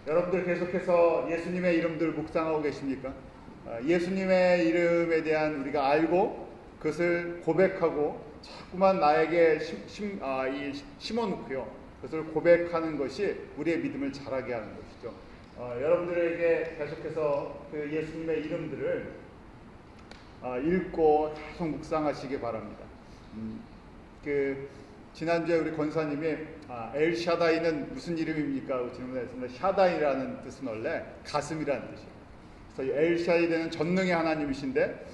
여러분들 계속해서 예수님의 이름들 묵상하고 계십니까? 예수님의 이름에 대한 우리가 알고 그것을 고백하고 자꾸만 나에게 심어놓고요. 그것을 고백하는 것이 우리의 믿음을 자라게 하는 것이죠. 여러분들에게 계속해서 그 예수님의 이름들을 읽고 계속 묵상하시기 바랍니다. 지난주에 우리 권사님이 엘샤다이는 무슨 이름입니까? 질문했습니다. 샤다이라는 뜻은 원래 가슴이라는 뜻이에요. 그래서 엘샤다이는 전능의 하나님이신데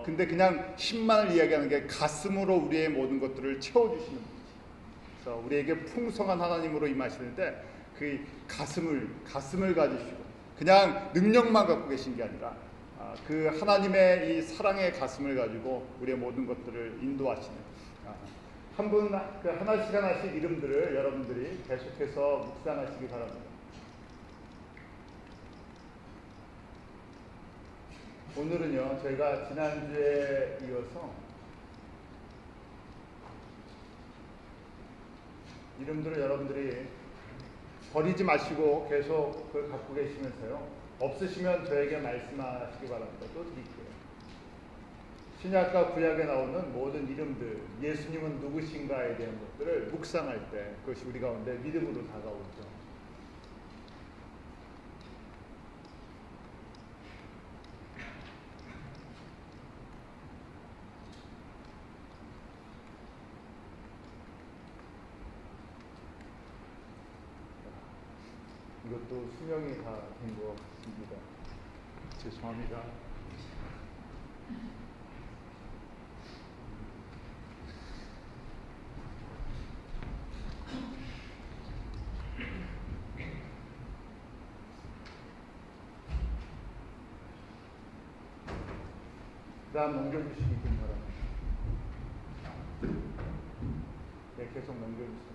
근데 그냥 힘만을 이야기하는 게 가슴으로 우리의 모든 것들을 채워주시는 분이죠. 그래서 우리에게 풍성한 하나님으로 임하시는데 그 가슴을 가지시고 그냥 능력만 갖고 계신 게 아니라 그 하나님의 이 사랑의 가슴을 가지고 우리의 모든 것들을 인도하시는 한 분 하나씩 이름들을 여러분들이 계속해서 묵상하시기 바랍니다. 오늘은요 저희가 지난주에 이어서 이름들을 여러분들이 버리지 마시고 계속 그걸 갖고 계시면서요 없으시면 저에게 말씀하시기 바랍니다. 또 드릴게요. 신약과 구약에 나오는 모든 이름들, 예수님은 누구신가에 대한 것들을 묵상할 때 그것이 우리 가운데 믿음으로 다가오죠. 이것도 수명이 다 된 것 같습니다. 죄송합니다. 그 다음 넘겨주시기 바랍니다. 네, 계속 넘겨주세요.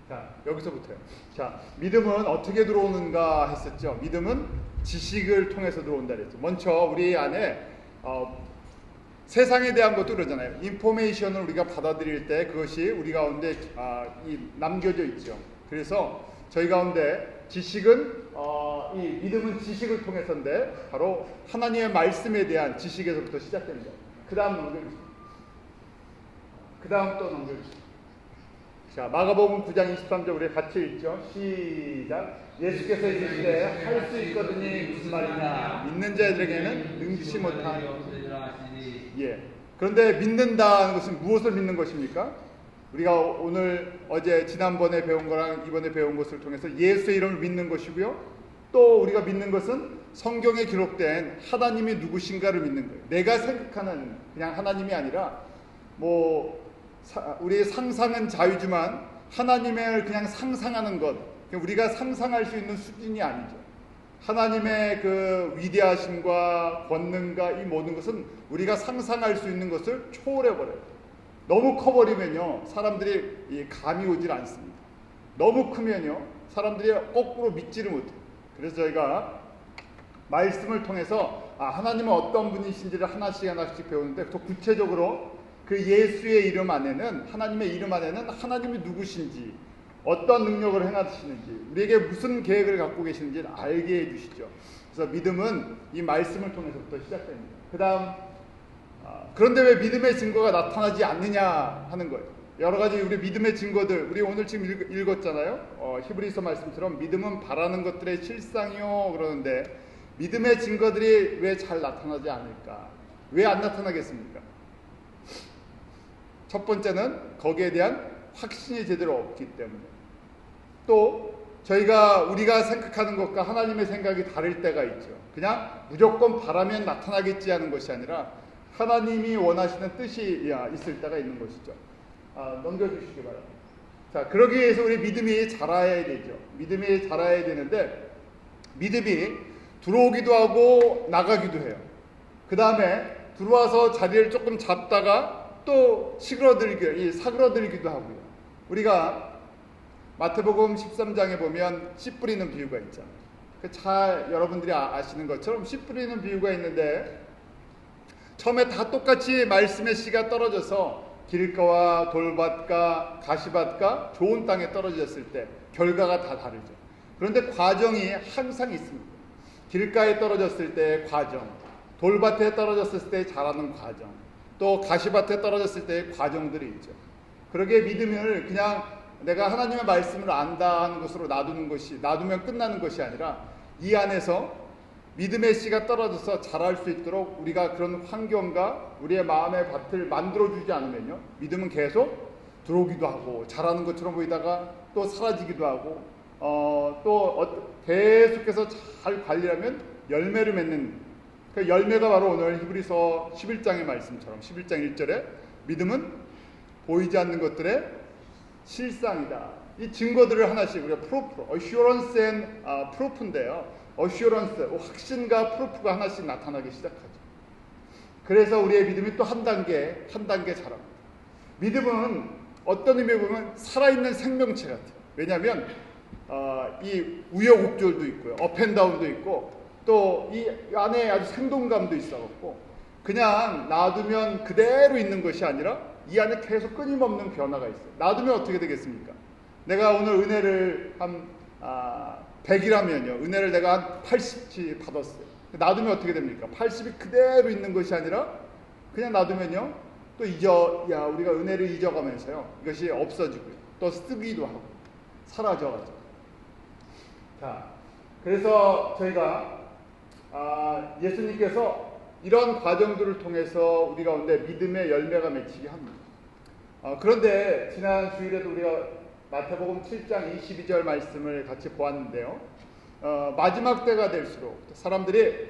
자, 여기서부터요. 자, 믿음은 어떻게 들어오는가 했었죠. 믿음은 지식을 통해서 들어온다 그랬죠. 먼저 우리 안에 세상에 대한 것도 그러잖아요. 인포메이션을 우리가 받아들일 때 그것이 우리 가운데 남겨져 있죠. 그래서 저희 가운데 지식은 이 믿음은 지식을 통해서인데 바로 하나님의 말씀에 대한 지식에서부터 시작됩니다. 그 다음 넘겨주세요. 그 다음 또 넘겨주세요. 자, 마가복음 9장 23절 우리 같이 읽죠. 시작. 예수께서 이르시되 할 수 있거든이 무슨 말이냐. 믿는 자들에게는 능치 못한. 예. 그런데 믿는다는 것은 무엇을 믿는 것입니까? 우리가 어제 지난번에 배운 거랑 이번에 배운 것을 통해서 예수의 이름을 믿는 것이고요. 또 우리가 믿는 것은 성경에 기록된 하나님이 누구신가를 믿는 거예요. 내가 생각하는 그냥 하나님이 아니라 우리의 상상은 자유지만 하나님을 그냥 상상하는 것, 우리가 상상할 수 있는 수준이 아니죠. 하나님의 그 위대하심과 권능과 이 모든 것은 우리가 상상할 수 있는 것을 초월해버려요. 너무 커버리면요 사람들이 감이 오질 않습니다. 너무 크면요 사람들이 거꾸로 믿지를 못해요. 그래서 저희가 말씀을 통해서 하나님은 어떤 분이신지를 하나씩 배우는데 더 구체적으로 그 예수의 이름 안에는 하나님의 이름 안에는 하나님이 누구신지 어떤 능력을 행하시는지 우리에게 무슨 계획을 갖고 계시는지를 알게 해주시죠. 그래서 믿음은 이 말씀을 통해서부터 시작됩니다. 그 다음 그런데 왜 믿음의 증거가 나타나지 않느냐 하는 거예요. 여러 가지 우리 믿음의 증거들 우리 오늘 지금 읽었잖아요. 히브리서 말씀처럼 믿음은 바라는 것들의 실상이요 그러는데 믿음의 증거들이 왜 잘 나타나지 않을까? 왜 안 나타나겠습니까? 첫 번째는 거기에 대한 확신이 제대로 없기 때문에, 또 우리가 생각하는 것과 하나님의 생각이 다를 때가 있죠. 그냥 무조건 바라면 나타나겠지 하는 것이 아니라 하나님이 원하시는 뜻이 있을 때가 있는 것이죠. 넘겨주시기 바랍니다. 자, 그러기 위해서 우리 믿음이 자라야 되죠. 믿음이 자라야 되는데 믿음이 들어오기도 하고 나가기도 해요. 그 다음에 들어와서 자리를 조금 잡다가 또 사그러들기도 하고요. 우리가 마태복음 13장에 보면 씨 뿌리는 비유가 있잖아요. 잘 여러분들이 아시는 것처럼 씨 뿌리는 비유가 있는데 처음에 다 똑같이 말씀의 씨가 떨어져서 길가와 돌밭과 가시밭과 좋은 땅에 떨어졌을 때 결과가 다 다르죠. 그런데 과정이 항상 있습니다. 길가에 떨어졌을 때의 과정, 돌밭에 떨어졌을 때 자라는 과정, 또 가시밭에 떨어졌을 때의 과정들이 있죠. 그러기에 믿음을 그냥 내가 하나님의 말씀을 안다 하는 것으로 놔두면 끝나는 것이 아니라 이 안에서 믿음의 씨가 떨어져서 자랄 수 있도록 우리가 그런 환경과 우리의 마음의 밭을 만들어주지 않으면요, 믿음은 계속 들어오기도 하고 자라는 것처럼 보이다가 또 사라지기도 하고 계속해서 잘 관리하면 열매를 맺는, 그 열매가 바로 오늘 히브리서 11장의 말씀처럼 11장 1절에 믿음은 보이지 않는 것들의 실상이다. 이 증거들을 하나씩 우리가 assurance and proof인데요. assurance, 확신과 proof가 하나씩 나타나기 시작하죠. 그래서 우리의 믿음이 또 한 단계 자랍니다. 믿음은 어떤 의미에 보면 살아있는 생명체 같아요. 왜냐하면 이 우여곡절도 있고요, 업앤다운도 있고, 또 이 안에 아주 생동감도 있어갖고 그냥 놔두면 그대로 있는 것이 아니라 이 안에 계속 끊임없는 변화가 있어요. 놔두면 어떻게 되겠습니까? 내가 오늘 은혜를 한 100이라면요, 은혜를 내가 한 80치 받았어요. 놔두면 어떻게 됩니까? 80이 그대로 있는 것이 아니라 그냥 놔두면요, 또 우리가 은혜를 잊어가면서요, 이것이 없어지고요, 또 쓰기도 하고 사라져가죠. 자, 그래서 저희가 예수님께서 이런 과정들을 통해서 우리 가운데 믿음의 열매가 맺히게 합니다. 그런데 지난 주일에도 우리가 마태복음 7장 22절 말씀을 같이 보았는데요. 마지막 때가 될수록 사람들이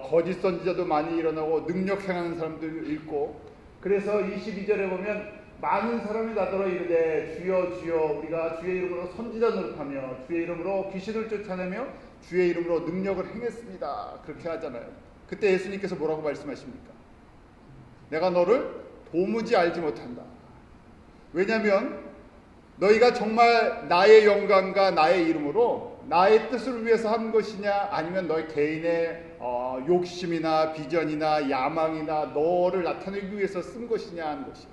거짓 선지자도 많이 일어나고 능력 행하는 사람들도 있고, 그래서 22절에 보면 많은 사람이 나더러 이르되 주여 주여 우리가 주의 이름으로 선지자 노릇하며 주의 이름으로 귀신을 쫓아내며 주의 이름으로 능력을 행했습니다. 그렇게 하잖아요. 그때 예수님께서 뭐라고 말씀하십니까? 내가 너를 도무지 알지 못한다. 왜냐하면 너희가 정말 나의 영광과 나의 이름으로 나의 뜻을 위해서 한 것이냐, 아니면 너희 개인의 욕심이나 비전이나 야망이나 너를 나타내기 위해서 쓴 것이냐 하는 것이,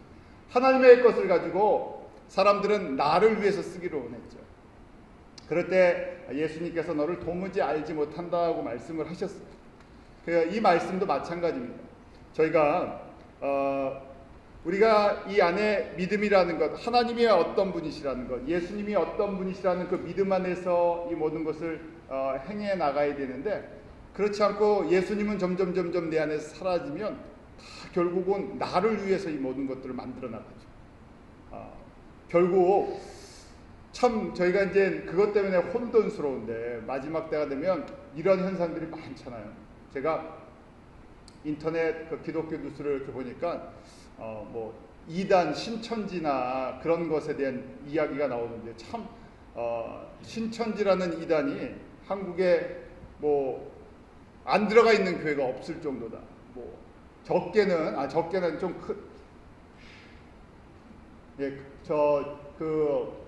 하나님의 것을 가지고 사람들은 나를 위해서 쓰기로 원했죠. 그럴 때 예수님께서 너를 도무지 알지 못한다고 말씀을 하셨어요. 이 말씀도 마찬가지입니다. 저희가 우리가 이 안에 믿음이라는 것, 하나님이 어떤 분이시라는 것, 예수님이 어떤 분이시라는 그 믿음 안에서 이 모든 것을 행해 나가야 되는데, 그렇지 않고 예수님은 점점 내 안에서 사라지면 다 결국은 나를 위해서 이 모든 것들을 만들어 나가죠. 결국 참 저희가 이제 그것 때문에 혼돈스러운데, 마지막 때가 되면 이런 현상들이 많잖아요. 제가 인터넷 그 기독교 뉴스를 이렇게 보니까 이단 신천지나 그런 것에 대한 이야기가 나오는데, 참 신천지라는 이단이 한국에 안 들어가 있는 교회가 없을 정도다. 적게는 좀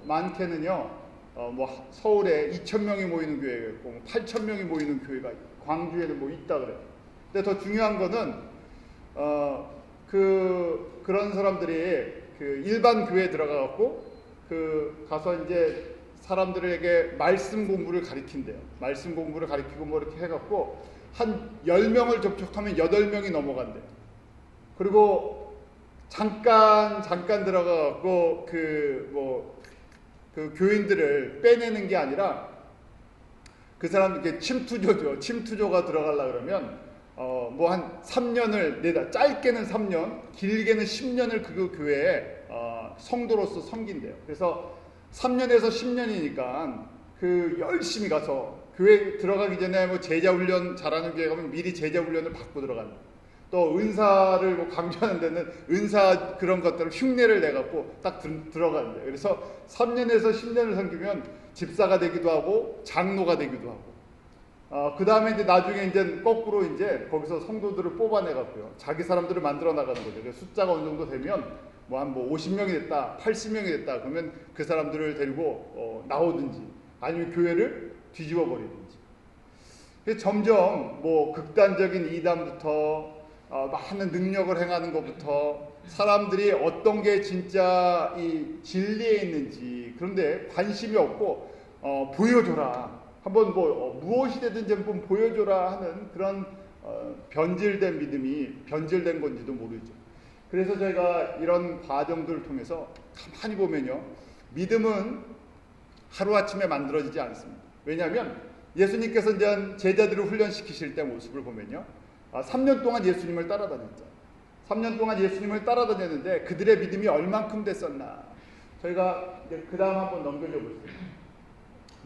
많게는요, 서울에 2,000명이 모이는 교회가 있고 8,000명이 모이는 교회가 있고 광주에는 있다 그래요. 근데 더 중요한 거는 그런 사람들이 그 일반 교회에 들어가갖고 가서 이제 사람들에게 말씀 공부를 가르친대요. 말씀 공부를 가르치고 이렇게 해갖고 한 10명을 접촉하면 8명이 넘어간대요. 그리고 잠깐 들어가갖고 그 교인들을 빼내는 게 아니라 그 사람 이렇게 침투조가 들어가려 그러면 한 3년을 짧게는 3년, 길게는 10년을 그 교회에 성도로서 섬긴대요. 그래서 3년에서 10년이니까 열심히 가서 교회 들어가기 전에 제자 훈련 잘하는 교회 가면 미리 제자 훈련을 받고 들어간다. 또 은사를 강조하는 데는 은사 그런 것들을 흉내를 내갖고 딱 들어간대요. 그래서 3년에서 10년을 섬기면 집사가 되기도 하고 장로가 되기도 하고, 그 다음에 이제 나중에 이제 거꾸로 이제 거기서 성도들을 뽑아내갖고요, 자기 사람들을 만들어 나가는 거죠. 그래서 숫자가 어느 정도 되면 한 50명이 됐다, 80명이 됐다, 그러면 그 사람들을 데리고 나오든지 아니면 교회를 뒤집어 버리든지. 그래서 점점 극단적인 이단부터 많은 능력을 행하는 것부터 사람들이 어떤 게 진짜 이 진리에 있는지 그런데 관심이 없고 보여줘라. 한번 무엇이 되든지 한번 보여줘라 하는 그런 변질된 믿음이 변질된 건지도 모르죠. 그래서 저희가 이런 과정들을 통해서 가만히 보면요. 믿음은 하루아침에 만들어지지 않습니다. 왜냐하면 예수님께서 이제 제자들을 훈련시키실 때 모습을 보면요. 3년 동안 예수님을 따라다녔죠. 3년 동안 예수님을 따라다녔는데 그들의 믿음이 얼만큼 됐었나. 저희가 이제 그 다음 한번 넘겨줘 보세요.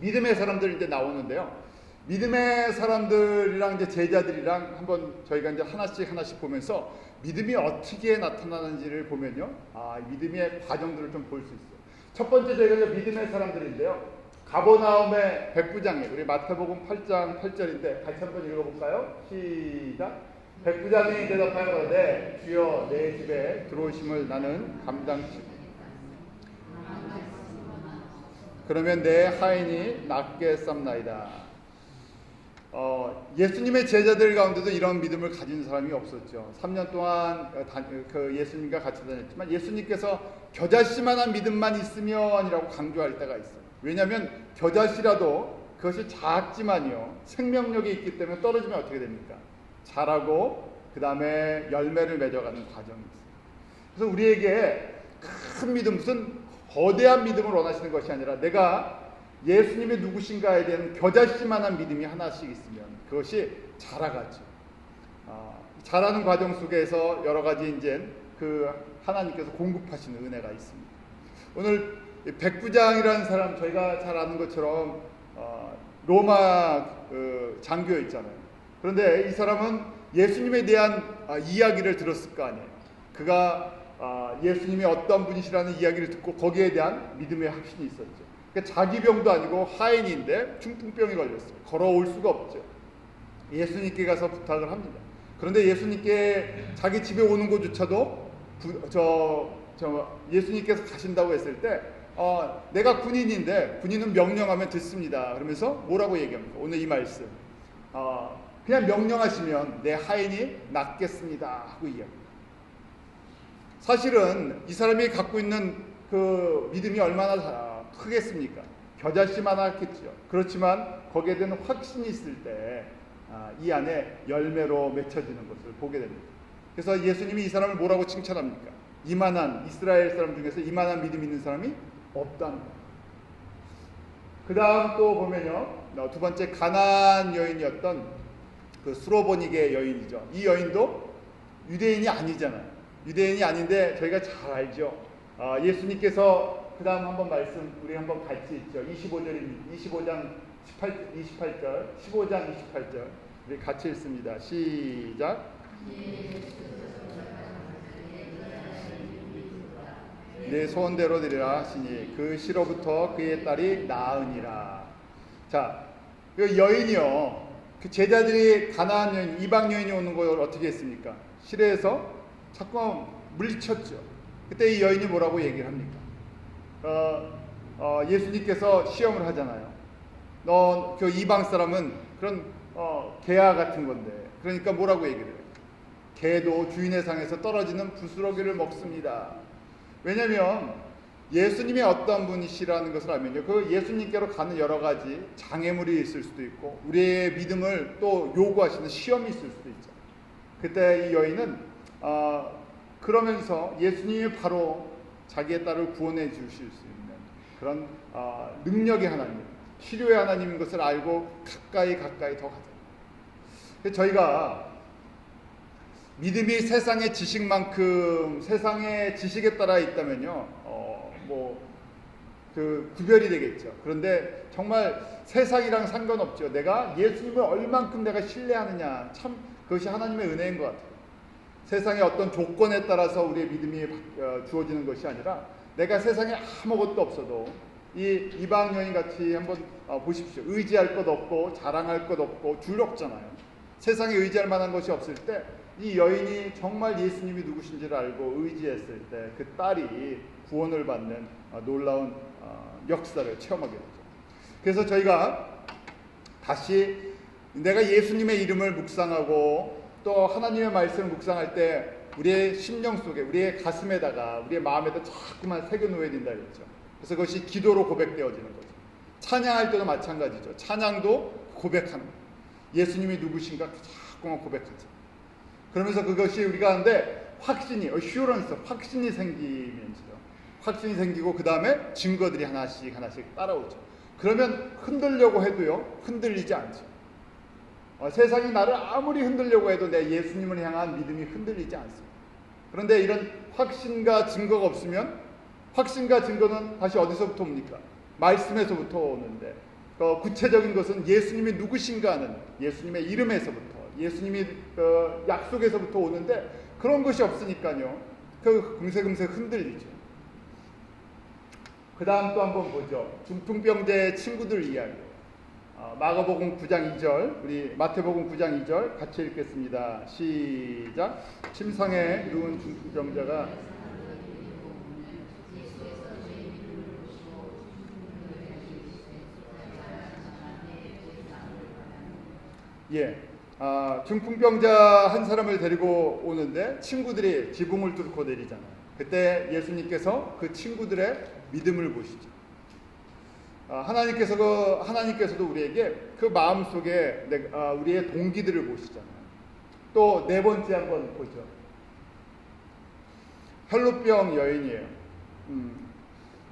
믿음의 사람들 이제 나오는데요. 믿음의 사람들이랑 이제 제자들이랑 한번 저희가 이제 하나씩 보면서 믿음이 어떻게 나타나는지를 보면요. 믿음의 과정들을 좀 볼 수 있어요. 첫 번째 저희가 이제 믿음의 사람들인데요. 가버나움의 백부장이 우리 마태복음 8장 8절인데 같이 한번 읽어볼까요? 시작. 백부장이 대답하여 주여 내 집에 들어오심을 나는 감당치 그러면 내 하인이 낫게 쌈나이다. 예수님의 제자들 가운데도 이런 믿음을 가진 사람이 없었죠. 3년 동안 예수님과 같이 다녔지만 예수님께서 겨자씨만한 믿음만 있으면이라고 강조할 때가 있어요. 왜냐하면 겨자씨라도 그것이 작지만요 생명력이 있기 때문에 떨어지면 어떻게 됩니까? 자라고 그 다음에 열매를 맺어가는 과정이 있어요. 그래서 우리에게 큰 믿음, 무슨 거대한 믿음을 원하시는 것이 아니라 내가 예수님이 누구신가에 대한 겨자씨만한 믿음이 하나씩 있으면 그것이 자라가죠. 자라는 과정 속에서 여러 가지 이제 그 하나님께서 공급하시는 은혜가 있습니다. 오늘 백부장이라는 사람 저희가 잘 아는 것처럼 로마 장교였잖아요. 그런데 이 사람은 예수님에 대한 이야기를 들었을 거 아니에요. 그가 예수님이 어떤 분이시라는 이야기를 듣고 거기에 대한 믿음의 확신이 있었죠. 그러니까 자기 병도 아니고 하인인데 중풍병이 걸렸어요. 걸어올 수가 없죠. 예수님께 가서 부탁을 합니다. 그런데 예수님께 자기 집에 오는 것조차도 예수님께서 가신다고 했을 때 내가 군인인데 군인은 명령하면 듣습니다. 그러면서 뭐라고 얘기합니까? 오늘 이 말씀 그냥 명령하시면 내 하인이 낫겠습니다 하고 이야기합니다. 사실은 이 사람이 갖고 있는 그 믿음이 얼마나 크겠습니까? 겨자씨만하겠죠. 그렇지만 거기에 대한 확신이 있을 때 이 안에 열매로 맺혀지는 것을 보게 됩니다. 그래서 예수님이 이 사람을 뭐라고 칭찬합니까? 이만한 이스라엘 사람 중에서 이만한 믿음 있는 사람이 없다는 거예요. 그 다음 또 보면요. 두 번째 가나안 여인이었던 그 수로보니게 여인이죠. 이 여인도 유대인이 아니잖아요. 유대인이 아닌데 저희가 잘 알죠. 예수님께서 그 다음 한번 말씀 우리 한번 같이 있죠. 25장 28절 15장 28절 우리 같이 읽습니다. 시작. 내 소원대로 되리라 하시니 그 시로부터 그의 딸이 나으니라. 자, 그 여인이요. 그 제자들이 가나안 여인, 이방 여인이 오는 걸 어떻게 했습니까? 시내에서 자꾸 물리쳤죠. 그때 이 여인이 뭐라고 얘기를 합니까? 예수님께서 시험을 하잖아요. 너 그 이방 사람은 그런 개와 같은 건데, 그러니까 뭐라고 얘기를 해요? 개도 주인의 상에서 떨어지는 부스러기를 먹습니다. 왜냐하면 예수님이 어떤 분이시라는 것을 알면요, 그 예수님께로 가는 여러 가지 장애물이 있을 수도 있고 우리의 믿음을 또 요구하시는 시험이 있을 수도 있죠. 그때 이 여인은 그러면서 예수님이 바로 자기의 딸을 구원해 주실 수 있는 그런 능력의 하나님, 치료의 하나님인 것을 알고 가까이 더 가자. 저희가 믿음이 세상의 지식만큼 세상의 지식에 따라 있다면요, 그 구별이 되겠죠. 그런데 정말 세상이랑 상관없죠. 내가 예수님을 얼만큼 내가 신뢰하느냐, 참 그것이 하나님의 은혜인 것 같아요. 세상의 어떤 조건에 따라서 우리의 믿음이 주어지는 것이 아니라 내가 세상에 아무것도 없어도 이 이방 여인 같이 한번 보십시오. 의지할 것 없고 자랑할 것 없고 둘 없잖아요. 세상에 의지할 만한 것이 없을 때 이 여인이 정말 예수님이 누구신지를 알고 의지했을 때 그 딸이 구원을 받는 놀라운 역사를 체험하게 되죠. 그래서 저희가 다시 내가 예수님의 이름을 묵상하고 또 하나님의 말씀을 묵상할 때 우리의 심령 속에, 우리의 가슴에다가, 우리의 마음에다 자꾸만 새겨놓아야 된다 그랬죠. 그래서 그것이 기도로 고백되어지는 거죠. 찬양할 때도 마찬가지죠. 찬양도 고백하는 거예요. 예수님이 누구신가 자꾸만 고백하죠. 그러면서 그것이 우리 가운데 확신이, assurance, 확신이 생기면서요. 확신이 생기고 그 다음에 증거들이 하나씩 하나씩 따라오죠. 그러면 흔들려고 해도요, 흔들리지 않죠. 세상이 나를 아무리 흔들려고 해도 내 예수님을 향한 믿음이 흔들리지 않습니다. 그런데 이런 확신과 증거가 없으면, 확신과 증거는 다시 어디서부터 옵니까? 말씀에서부터 오는데, 구체적인 것은 예수님이 누구신가 하는 예수님의 이름에서부터, 예수님이 약속에서부터 오는데, 그런 것이 없으니까요, 금세금세 흔들리죠. 그 다음 또 한번 보죠. 중풍병자의 친구들 이야기. 마가복음 9장 2절, 우리 마태복음 9장 2절 같이 읽겠습니다. 시작. 침상에 누운 중풍병자가 중풍병자 한 사람을 데리고 오는데 친구들이 지붕을 뚫고 내리잖아요. 그때 예수님께서 그 친구들의 믿음을 보시죠. 하나님께서도 우리에게 그 마음 속에 우리의 동기들을 보시잖아요. 또 네 번째 한번 보죠. 혈루병 여인이에요.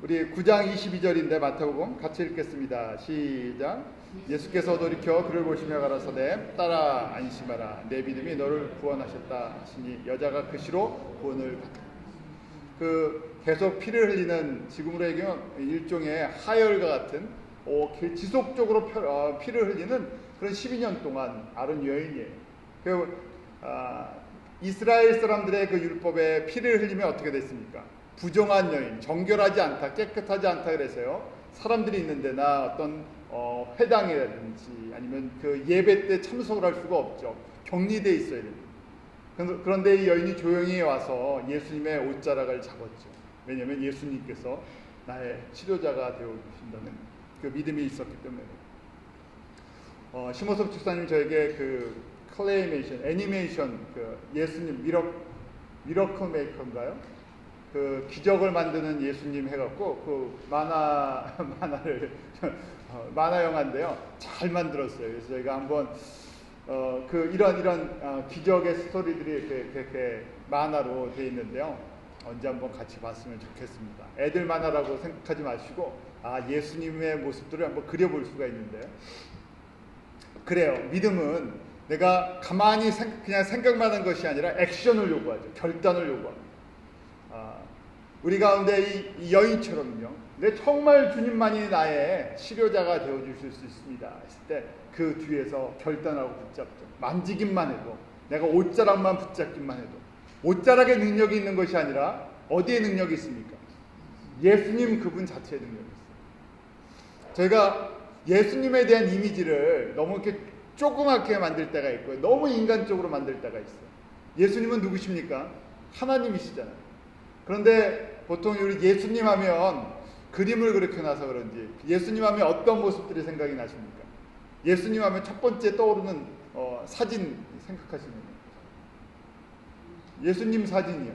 우리 9장 22절인데 마태복음 같이 읽겠습니다. 시작. 예수께서 돌이켜 그를 보시며 가라사대 따라 안심하라. 내 믿음이 너를 구원하셨다 하시니 여자가 그 시로 구원을 받았다. 계속 피를 흘리는, 지금으로 얘기하면 일종의 하열과 같은 지속적으로 피를 흘리는 그런 12년 동안 앓은 여인이에요. 이스라엘 사람들의 그 율법에 피를 흘리면 어떻게 됐습니까? 부정한 여인, 정결하지 않다, 깨끗하지 않다 그래서요, 사람들이 있는 데나 어떤 회당이라든지 아니면 그 예배 때 참석을 할 수가 없죠. 격리돼 있어야 됩니다. 그런데 이 여인이 조용히 와서 예수님의 옷자락을 잡았죠. 왜냐하면 예수님께서 나의 치료자가 되어주신다는 그 믿음이 있었기 때문에. 심호섭 집사님 저에게 그 클레이메이션, 애니메이션, 그 예수님 미러클 메이커인가요? 그 기적을 만드는 예수님 해갖고 그 만화를 만화 영화인데요, 잘 만들었어요. 그래서 저희가 한번 이런 기적의 스토리들이 이렇게 만화로 되어 있는데요. 언제 한번 같이 봤으면 좋겠습니다. 애들 만화라고 생각하지 마시고, 예수님의 모습들을 한번 그려볼 수가 있는데요. 그래요. 믿음은 내가 가만히 그냥 생각만 하는 것이 아니라 액션을 요구하죠. 결단을 요구합니다. 우리 가운데 이 여인처럼요, 내 정말 주님만이 나의 치료자가 되어주실 수 있습니다 했을 때 그 뒤에서 결단하고 붙잡죠. 만지기만 해도, 내가 옷자락만 붙잡기만 해도, 옷자락에 능력이 있는 것이 아니라 어디에 능력이 있습니까? 예수님 그분 자체의 능력이 있어요. 저희가 예수님에 대한 이미지를 너무 이렇게 조그맣게 만들 때가 있고요, 너무 인간적으로 만들 때가 있어요. 예수님은 누구십니까? 하나님이시잖아요. 그런데 보통 우리 예수님 하면 그림을 그렇게 놔서 그런지 예수님 하면 어떤 모습들이 생각이 나십니까? 예수님 하면 첫 번째 떠오르는 사진 생각하시는 거예요. 예수님 사진이요.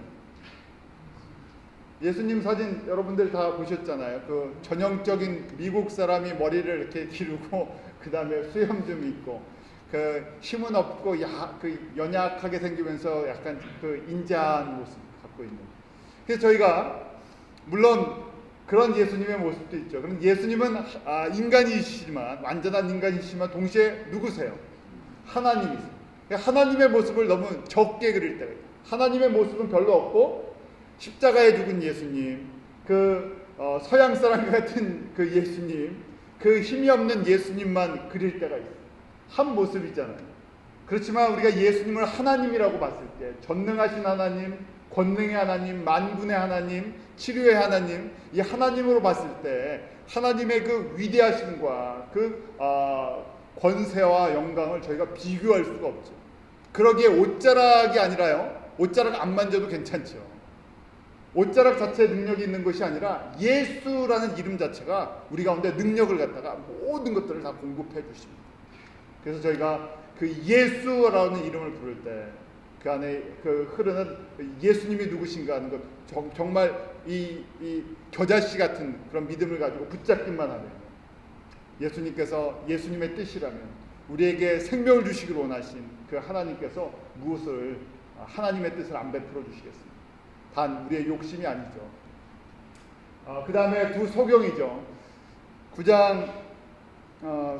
예수님 사진 여러분들 다 보셨잖아요. 그 전형적인 미국 사람이 머리를 이렇게 기르고 그 다음에 수염 좀 있고 그 힘은 없고 그 연약하게 생기면서 약간 그 인자한 모습 갖고 있는. 그래서 저희가 물론 그런 예수님의 모습도 있죠. 그럼 예수님은 인간이시지만, 완전한 인간이시지만 동시에 누구세요? 하나님이세요. 하나님의 모습을 너무 적게 그릴 때가 있어요. 하나님의 모습은 별로 없고 십자가에 죽은 예수님, 서양 사람 같은 그 예수님, 그 힘이 없는 예수님만 그릴 때가 있어요. 한 모습이잖아요. 그렇지만 우리가 예수님을 하나님이라고 봤을 때, 전능하신 하나님, 권능의 하나님, 만군의 하나님, 치료의 하나님, 이 하나님으로 봤을 때 하나님의 그 위대하심과 그 권세와 영광을 저희가 비교할 수가 없죠. 그러기에 옷자락이 아니라요, 옷자락 안 만져도 괜찮죠. 옷자락 자체에 능력이 있는 것이 아니라 예수라는 이름 자체가 우리 가운데 능력을 갖다가 모든 것들을 다 공급해 주십니다. 그래서 저희가 그 예수라는 이름을 부를 때 그 안에 그 흐르는 예수님이 누구신가 하는 것, 정말 이 겨자씨 같은 그런 믿음을 가지고 붙잡기만 하면, 예수님께서 예수님의 뜻이라면, 우리에게 생명을 주시기로 원하신 그 하나님께서 무엇을, 하나님의 뜻을 안 베풀어 주시겠습니까? 단 우리의 욕심이 아니죠. 그 다음에 두 소경이죠. 9장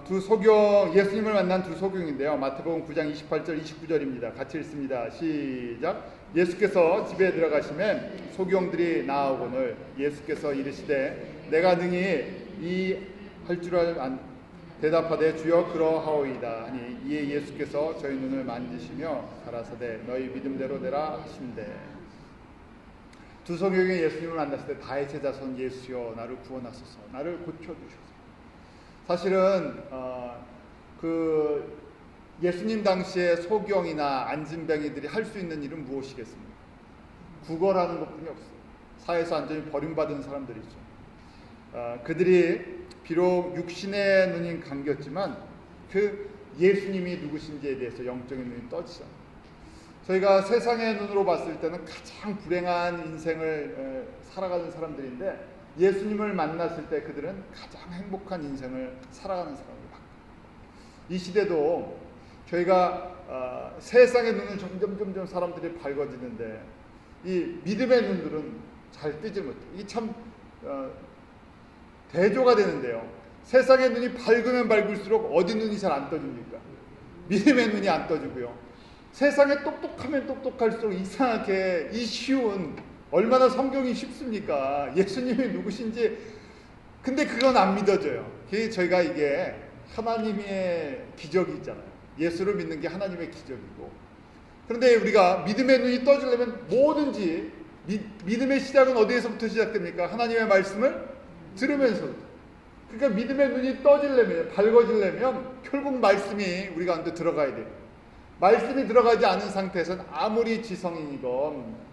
두 소경, 예수님을 만난 두 소경인데요. 마태복음 9장 28절 29절입니다. 같이 읽습니다. 시작. 예수께서 집에 들어가시면 소경들이 나아오거늘 예수께서 이르시되 내가 능히 이 할 줄 대답하되 주여 그러하오이다 하니 이에 예수께서 저희 눈을 만지시며 가라사대 너희 믿음대로 되라 하신대. 두 소경이 예수님을 만났을 때 다윗의 자손 예수여 나를 구원하소서, 나를 고쳐주소서. 사실은 그 예수님 당시에 소경이나 안진뱅이들이 할 수 있는 일은 무엇이겠습니까? 구걸하는 것뿐이 없어요. 사회에서 완전히 버림받은 사람들이죠. 그들이 비록 육신의 눈이 감겼지만 그 예수님이 누구신지에 대해서 영적인 눈이 떠지지 않아요. 저희가 세상의 눈으로 봤을 때는 가장 불행한 인생을 살아가는 사람들인데, 예수님을 만났을 때 그들은 가장 행복한 인생을 살아가는 사람들 같아요. 이 시대도 저희가 세상의 눈은 점점 사람들이 밝아지는데 이 믿음의 눈들은 잘 뜨지 못해요. 이게 참 대조가 되는데요. 세상의 눈이 밝으면 밝을수록 어디 눈이 잘 안 떠집니까? 믿음의 눈이 안 떠지고요. 세상에 똑똑하면 똑똑할수록 이상하게 이 쉬운, 얼마나 성경이 쉽습니까? 예수님이 누구신지, 근데 그건 안 믿어져요. 저희가 이게 하나님의 기적이 있잖아요. 예수를 믿는 게 하나님의 기적이고, 그런데 우리가 믿음의 눈이 떠지려면 뭐든지, 믿음의 시작은 어디에서부터 시작됩니까? 하나님의 말씀을 들으면서부터. 그러니까 믿음의 눈이 떠지려면, 밝아지려면 결국 말씀이 우리 가운데 들어가야 돼요. 말씀이 들어가지 않은 상태에서는 아무리 지성인이건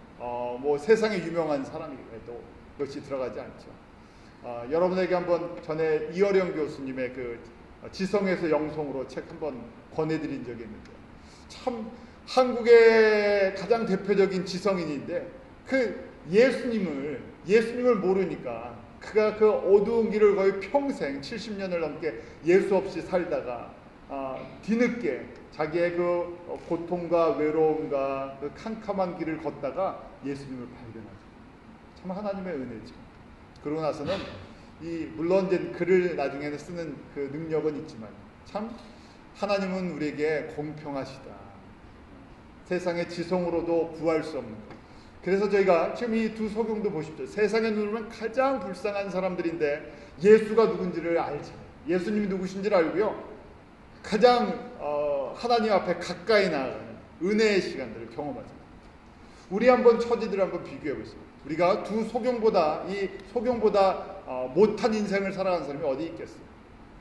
뭐 세상에 유명한 사람이라도 그것이 들어가지 않죠. 여러분에게 한번 전에 이어령 교수님의 그 지성에서 영성으로 책 한번 권해드린 적이 있는데, 참 한국의 가장 대표적인 지성인인데 그 예수님을 모르니까 그가 그 어두운 길을 거의 평생 70년을 넘게 예수 없이 살다가 뒤늦게 자기의 그 고통과 외로움과 그 캄캄한 길을 걷다가 예수님을 발견하죠. 참 하나님의 은혜죠. 그러고 나서는 물론 이제 글을 나중에는 쓰는 그 능력은 있지만 참 하나님은 우리에게 공평하시다. 세상의 지성으로도 구할 수 없는 것. 그래서 저희가 지금 이 두 소경도 보십시오. 세상에 누르면 가장 불쌍한 사람들인데 예수가 누군지를 알잖아요. 예수님이 누구신지를 알고요. 가장 하나님 앞에 가까이 나아가는 은혜의 시간들을 경험하죠. 우리 한번 처지들을 한번 비교해 보세요. 우리가 두 소경보다 못한 인생을 살아가는 사람이 어디 있겠어요?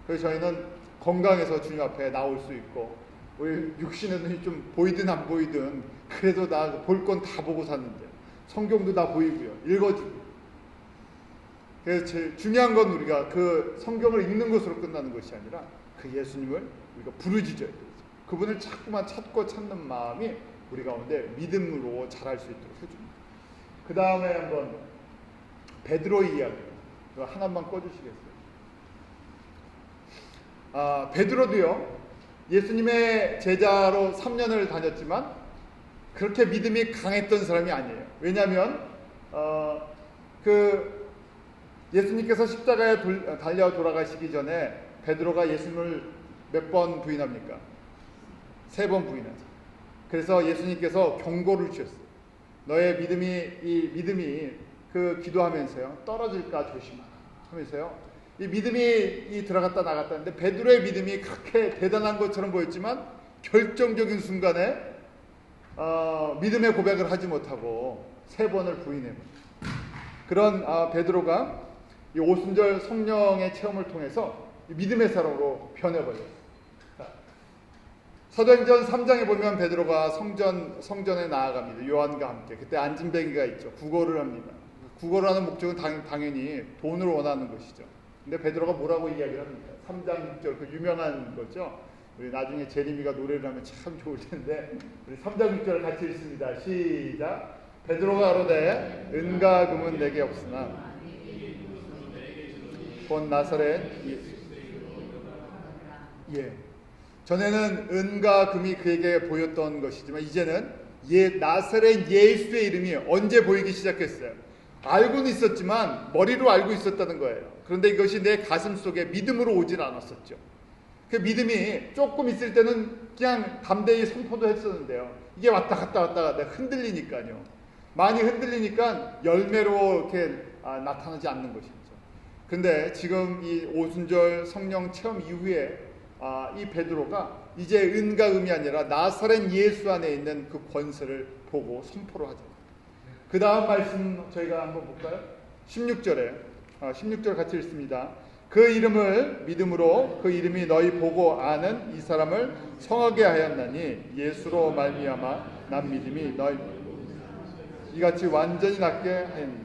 그래서 저희는 건강해서 주님 앞에 나올 수 있고, 우리 육신의 눈이 좀 보이든 안 보이든 그래도 나 볼 건 다 보고 샀는데 성경도 다 보이고요, 읽어주고. 그래서 제일 중요한 건 우리가 그 성경을 읽는 것으로 끝나는 것이 아니라 그 예수님을 우리가 부르짖어야 되죠. 그분을 자꾸만 찾고 찾는 마음이 우리 가운데 믿음으로 자랄 수 있도록 해줍니다. 그 다음에 한번 베드로의 이야기 하나만 꺼주시겠어요? 베드로도요, 예수님의 제자로 3년을 다녔지만 그렇게 믿음이 강했던 사람이 아니에요. 왜냐하면 예수님께서 십자가에 달려 돌아가시기 전에 베드로가 예수님을 몇 번 부인합니까? 3번 부인하죠. 그래서 예수님께서 경고를 주셨어요. 너의 믿음이 그 기도하면서요, 떨어질까 조심하라 하면서요, 이 믿음이 들어갔다 나갔다 하는데 베드로의 믿음이 그렇게 대단한 것처럼 보였지만 결정적인 순간에 믿음의 고백을 하지 못하고 3번을 부인해버려요. 그런 베드로가 이 오순절 성령의 체험을 통해서 믿음의 사람으로 변해버려요. 사도행전 3장에 보면 베드로가 성전에 나아갑니다. 요한과 함께. 그때 안진뱅이가 있죠. 구걸을 합니다. 구걸을 하는 목적은 당연히 돈을 원하는 것이죠. 근데 베드로가 뭐라고 이야기를 합니까? 3장 6절 그 유명한 거죠. 우리 나중에 제리미가 노래를 하면 참 좋을 텐데 우리 3장 6절 같이 읽습니다. 시작. 베드로가 가로되 은과 금은 내게 없으나 본 나사렛 예. 전에는 은과 금이 그에게 보였던 것이지만 이제는 나사렛 예수의 이름이 언제 보이기 시작했어요. 알고는 있었지만 머리로 알고 있었다는 거예요. 그런데 이것이 내 가슴 속에 믿음으로 오진 않았었죠. 그 믿음이 조금 있을 때는 그냥 담대히 선포도 했었는데요. 이게 왔다 갔다 흔들리니까요. 많이 흔들리니까 열매로 이렇게 나타나지 않는 것이죠. 근데 지금 이 오순절 성령 체험 이후에 이 베드로가 이제 은과 금이 아니라 나사렛 예수 안에 있는 그 권세를 보고 선포를 하죠. 그 다음 말씀 저희가 한번 볼까요? 16절 같이 읽습니다. 그 이름을 믿음으로 그 이름이 너희 보고 아는 이 사람을 성하게 하였나니 예수로 말미암아 난 믿음이 너희 이같이 완전히 낫게 하였느니.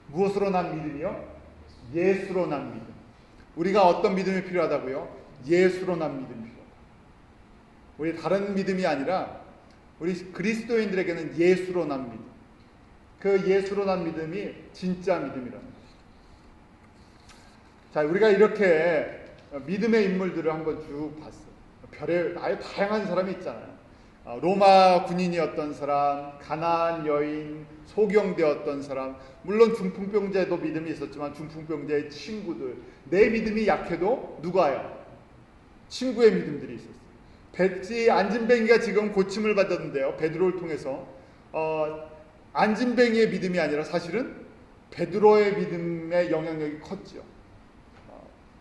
무엇으로 난 믿음이요? 예수로 난 믿음. 우리가 어떤 믿음이 필요하다고요? 예수로 난 믿음이 필요하다. 우리 다른 믿음이 아니라 우리 그리스도인들에게는 예수로 난 믿음. 그 예수로 난 믿음이 진짜 믿음이라는 것이죠. 자, 우리가 이렇게 믿음의 인물들을 한번 쭉 봤어요. 별의 아주 다양한 사람이 있잖아요. 로마 군인이었던 사람, 가나안 여인, 소경되었던 사람, 물론 중풍병자에도 믿음이 있었지만 중풍병자의 친구들, 내 믿음이 약해도 누가요? 친구의 믿음들이 있었어요. 안진뱅이가 지금 고침을 받았는데요. 베드로를 통해서 안진뱅이의 믿음이 아니라 사실은 베드로의 믿음의 영향력이 컸죠.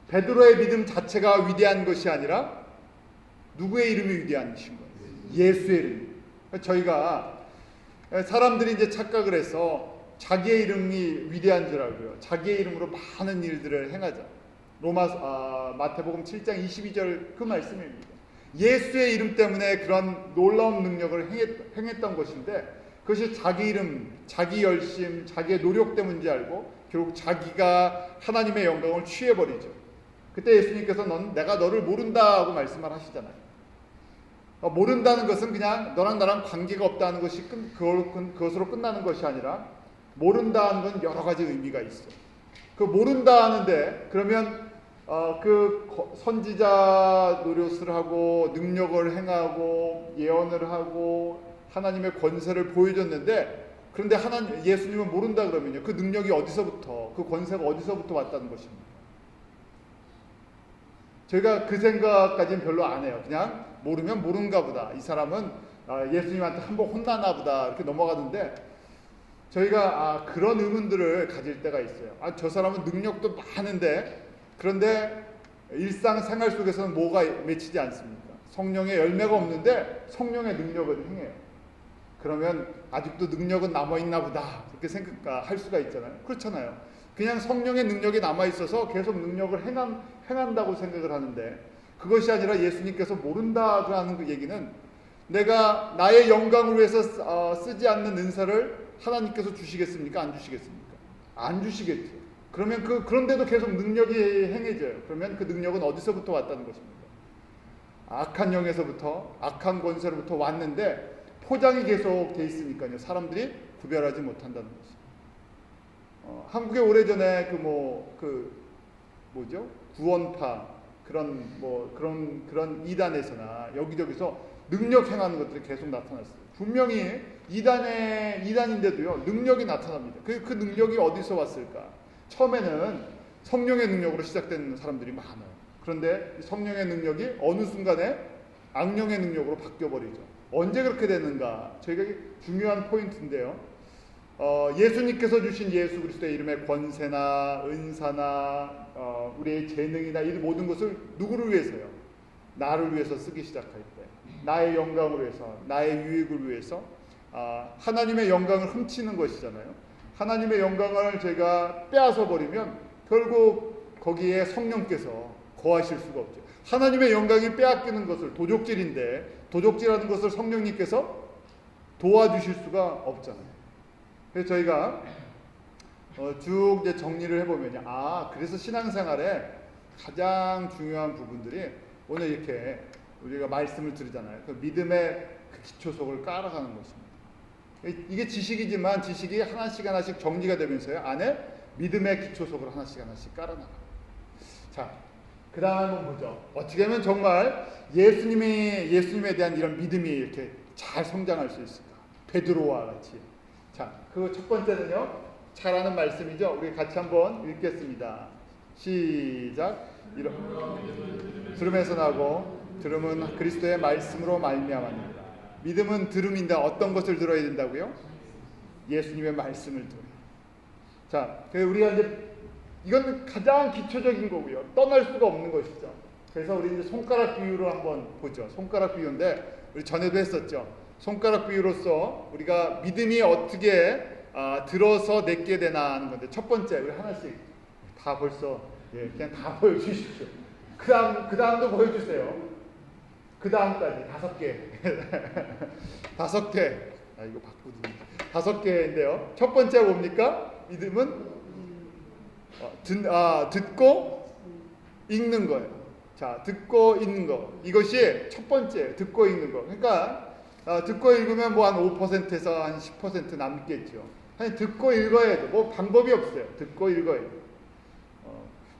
베드로의 믿음 자체가 위대한 것이 아니라 누구의 이름이 위대한 것인 거예요? 예수의 이름. 저희가 사람들이 이제 착각을 해서 자기의 이름이 위대한 줄 알고요. 자기의 이름으로 많은 일들을 행하자. 마태복음 7장 22절 그 말씀입니다. 예수의 이름 때문에 그런 놀라운 능력을 행했던 것인데 그것이 자기 이름, 자기 열심, 자기의 노력 때문인지 알고 결국 자기가 하나님의 영광을 취해버리죠. 그때 예수님께서 내가 너를 모른다고 말씀을 하시잖아요. 모른다는 것은 그냥 너랑 나랑 관계가 없다는 것이 그것으로 끝나는 것이 아니라 모른다는 건 여러 가지 의미가 있어요. 그 모른다 하는데 그러면 그 선지자 노릇을 하고 능력을 행하고 예언을 하고 하나님의 권세를 보여줬는데 그런데 예수님은 모른다 그러면요. 그 능력이 어디서부터 그 권세가 어디서부터 왔다는 것입니다. 저희가 그 생각까지는 별로 안 해요. 그냥 모르면 모른가 보다. 이 사람은 예수님한테 한번 혼나나 보다. 이렇게 넘어가는데 저희가 그런 의문들을 가질 때가 있어요. 저 사람은 능력도 많은데 그런데 일상생활 속에서는 뭐가 맺히지 않습니까? 성령의 열매가 없는데 성령의 능력은 행해요. 그러면 아직도 능력은 남아있나 보다. 그렇게 생각할 수가 있잖아요. 그렇잖아요. 그냥 성령의 능력이 남아있어서 계속 능력을 행한다고 생각을 하는데 그것이 아니라 예수님께서 모른다고 하는 그 얘기는 내가 나의 영광을 위해서 쓰지 않는 은사를 하나님께서 주시겠습니까? 안 주시겠습니까? 안 주시겠죠. 그러면 그런데도 계속 능력이 행해져요. 그러면 그 능력은 어디서부터 왔다는 것입니까? 악한 영에서부터 악한 권세로부터 왔는데 포장이 계속 돼 있으니까요. 사람들이 구별하지 못한다는 것이죠. 한국에 오래전에 구원파 그런 이단에서나 여기저기서 능력 행하는 것들이 계속 나타났어요. 분명히 이단인데도요 능력이 나타납니다. 그 능력이 어디서 왔을까? 처음에는 성령의 능력으로 시작된 사람들이 많아요. 그런데 성령의 능력이 어느 순간에 악령의 능력으로 바뀌어버리죠. 언제 그렇게 되는가? 저희가 중요한 포인트인데요. 예수님께서 주신 예수 그리스도의 이름의 권세나 은사나 우리의 재능이나 이 모든 것을 누구를 위해서요? 나를 위해서 쓰기 시작할 때, 나의 영광을 위해서, 나의 유익을 위해서 하나님의 영광을 훔치는 것이잖아요. 하나님의 영광을 저희가 빼앗아 버리면 결국 거기에 성령께서 거하실 수가 없죠. 하나님의 영광이 빼앗기는 것을 도적질인데 도적질하는 것을 성령님께서 도와주실 수가 없잖아요. 그래서 저희가 쭉 이제 정리를 해보면요. 그래서 신앙생활에 가장 중요한 부분들이 오늘 이렇게 우리가 말씀을 들으잖아요. 그 믿음의 그 기초석을 깔아가는 것입니다. 이게 지식이지만 지식이 하나씩 하나씩 정리가 되면서요. 안에 믿음의 기초석을 하나씩 하나씩 깔아나가요. 자, 그 다음 한번 보죠. 어떻게 하면 정말 예수님에 대한 이런 믿음이 이렇게 잘 성장할 수 있을까? 베드로와 같이. 자, 그 첫 번째는요. 잘 아는 말씀이죠. 우리 같이 한번 읽겠습니다. 시작. 들음에서 나고 들음은 그리스도의 말씀으로 말미암았느니라. 믿음은 들음인데 어떤 것을 들어야 된다고요? 예수님의 말씀을 들어요. 자, 우리가 이제 이건 가장 기초적인 거고요. 떠날 수가 없는 것이죠. 그래서 우리 이제 손가락 비유로 한번 보죠. 손가락 비유인데 우리 전에도 했었죠. 손가락 비유로서 우리가 믿음이 어떻게 들어서 내게 되나 하는 건데 첫 번째 우리 하나씩 다 벌써 그냥 다 보여주십시오. 그 다음도 보여주세요. 그 다음까지 5개 5개 이거 바꾸지 5개인데요. 첫 번째 뭡니까? 믿음은 듣고 읽는 거예요. 자, 듣고 읽는 거 이것이 첫 번째 듣고 읽는 거. 그러니까 듣고 읽으면 뭐 한 5%에서 한 10% 남겠죠. 아니, 듣고 읽어야 돼. 뭐 방법이 없어요. 듣고 읽어야 돼.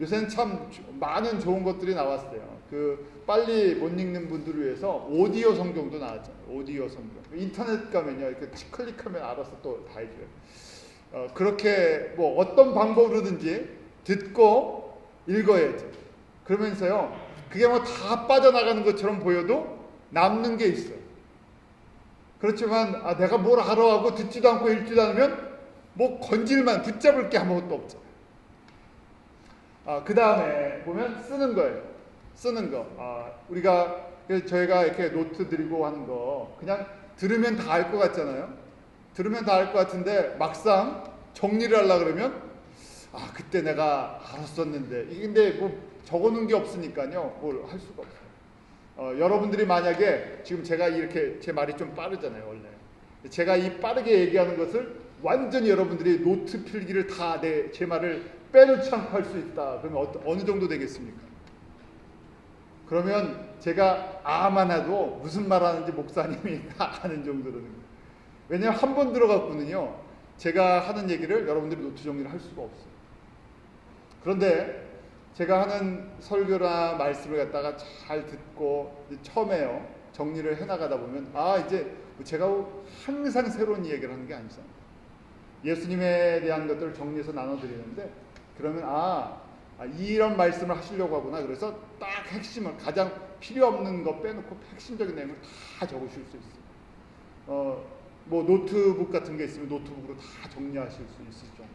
요새는 참 많은 좋은 것들이 나왔어요. 그 빨리 못 읽는 분들을 위해서 오디오 성경도 나왔잖아요. 오디오 성경. 인터넷 가면요, 이렇게 클릭하면 알아서 또 다 해줘요. 그렇게 뭐 어떤 방법으로든지 듣고 읽어야지. 그러면서요, 그게 뭐 다 빠져나가는 것처럼 보여도 남는 게 있어요. 그렇지만 내가 뭘 알아 하고 듣지도 않고 읽지도 않으면 뭐 건질만 붙잡을 게 아무것도 없죠. 그 다음에 보면 쓰는 거예요. 쓰는 거. 저희가 이렇게 노트 드리고 하는 거 그냥 들으면 다 알 것 같잖아요. 들으면 다 알 것 같은데 막상 정리를 하려고 그러면 그때 내가 알았었는데 근데 뭐 적어놓은 게 없으니까요. 뭘 할 수가 없어요. 여러분들이 만약에 지금 제가 이렇게 제 말이 좀 빠르잖아요. 원래 제가 이 빠르게 얘기하는 것을 완전히 여러분들이 노트 필기를 다 제 말을 빼놓지 않고 할 수 있다. 그러면 어느 정도 되겠습니까? 그러면 제가 만 해도 무슨 말 하는지 목사님이 다 아는 정도로는 거예요. 왜냐하면 한 번 들어갔거든요. 제가 하는 얘기를 여러분들이 노트 정리를 할 수가 없어요. 그런데 제가 하는 설교나 말씀을 갖다가 잘 듣고 처음에요. 정리를 해나가다 보면 이제 제가 항상 새로운 얘기를 하는 게 아니잖아요. 예수님에 대한 것들을 정리해서 나눠드리는데 그러면 이런 말씀을 하시려고 하구나. 그래서 딱 핵심을 가장 필요 없는 거 빼놓고 핵심적인 내용을 다 적으실 수 있어요. 뭐 노트북 같은 게 있으면 노트북으로 다 정리하실 수 있을 정도.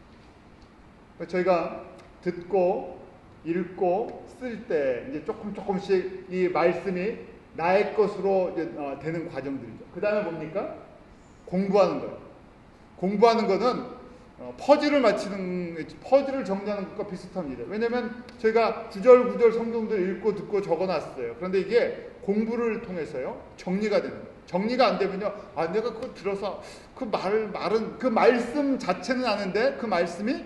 저희가 듣고 읽고 쓸 때 이제 조금씩 이 말씀이 나의 것으로 되는 과정들이죠. 그 다음에 뭡니까? 공부하는 거예요. 공부하는 거는 퍼즐을 정리하는 것과 비슷합니다. 왜냐하면 저희가 구절구절 성경들을 읽고 듣고 적어놨어요. 그런데 이게 공부를 통해서요 정리가 되는 거예요. 정리가 안 되면요, 내가 그거 들어서 그 말은 그 말씀 자체는 아는데 그 말씀이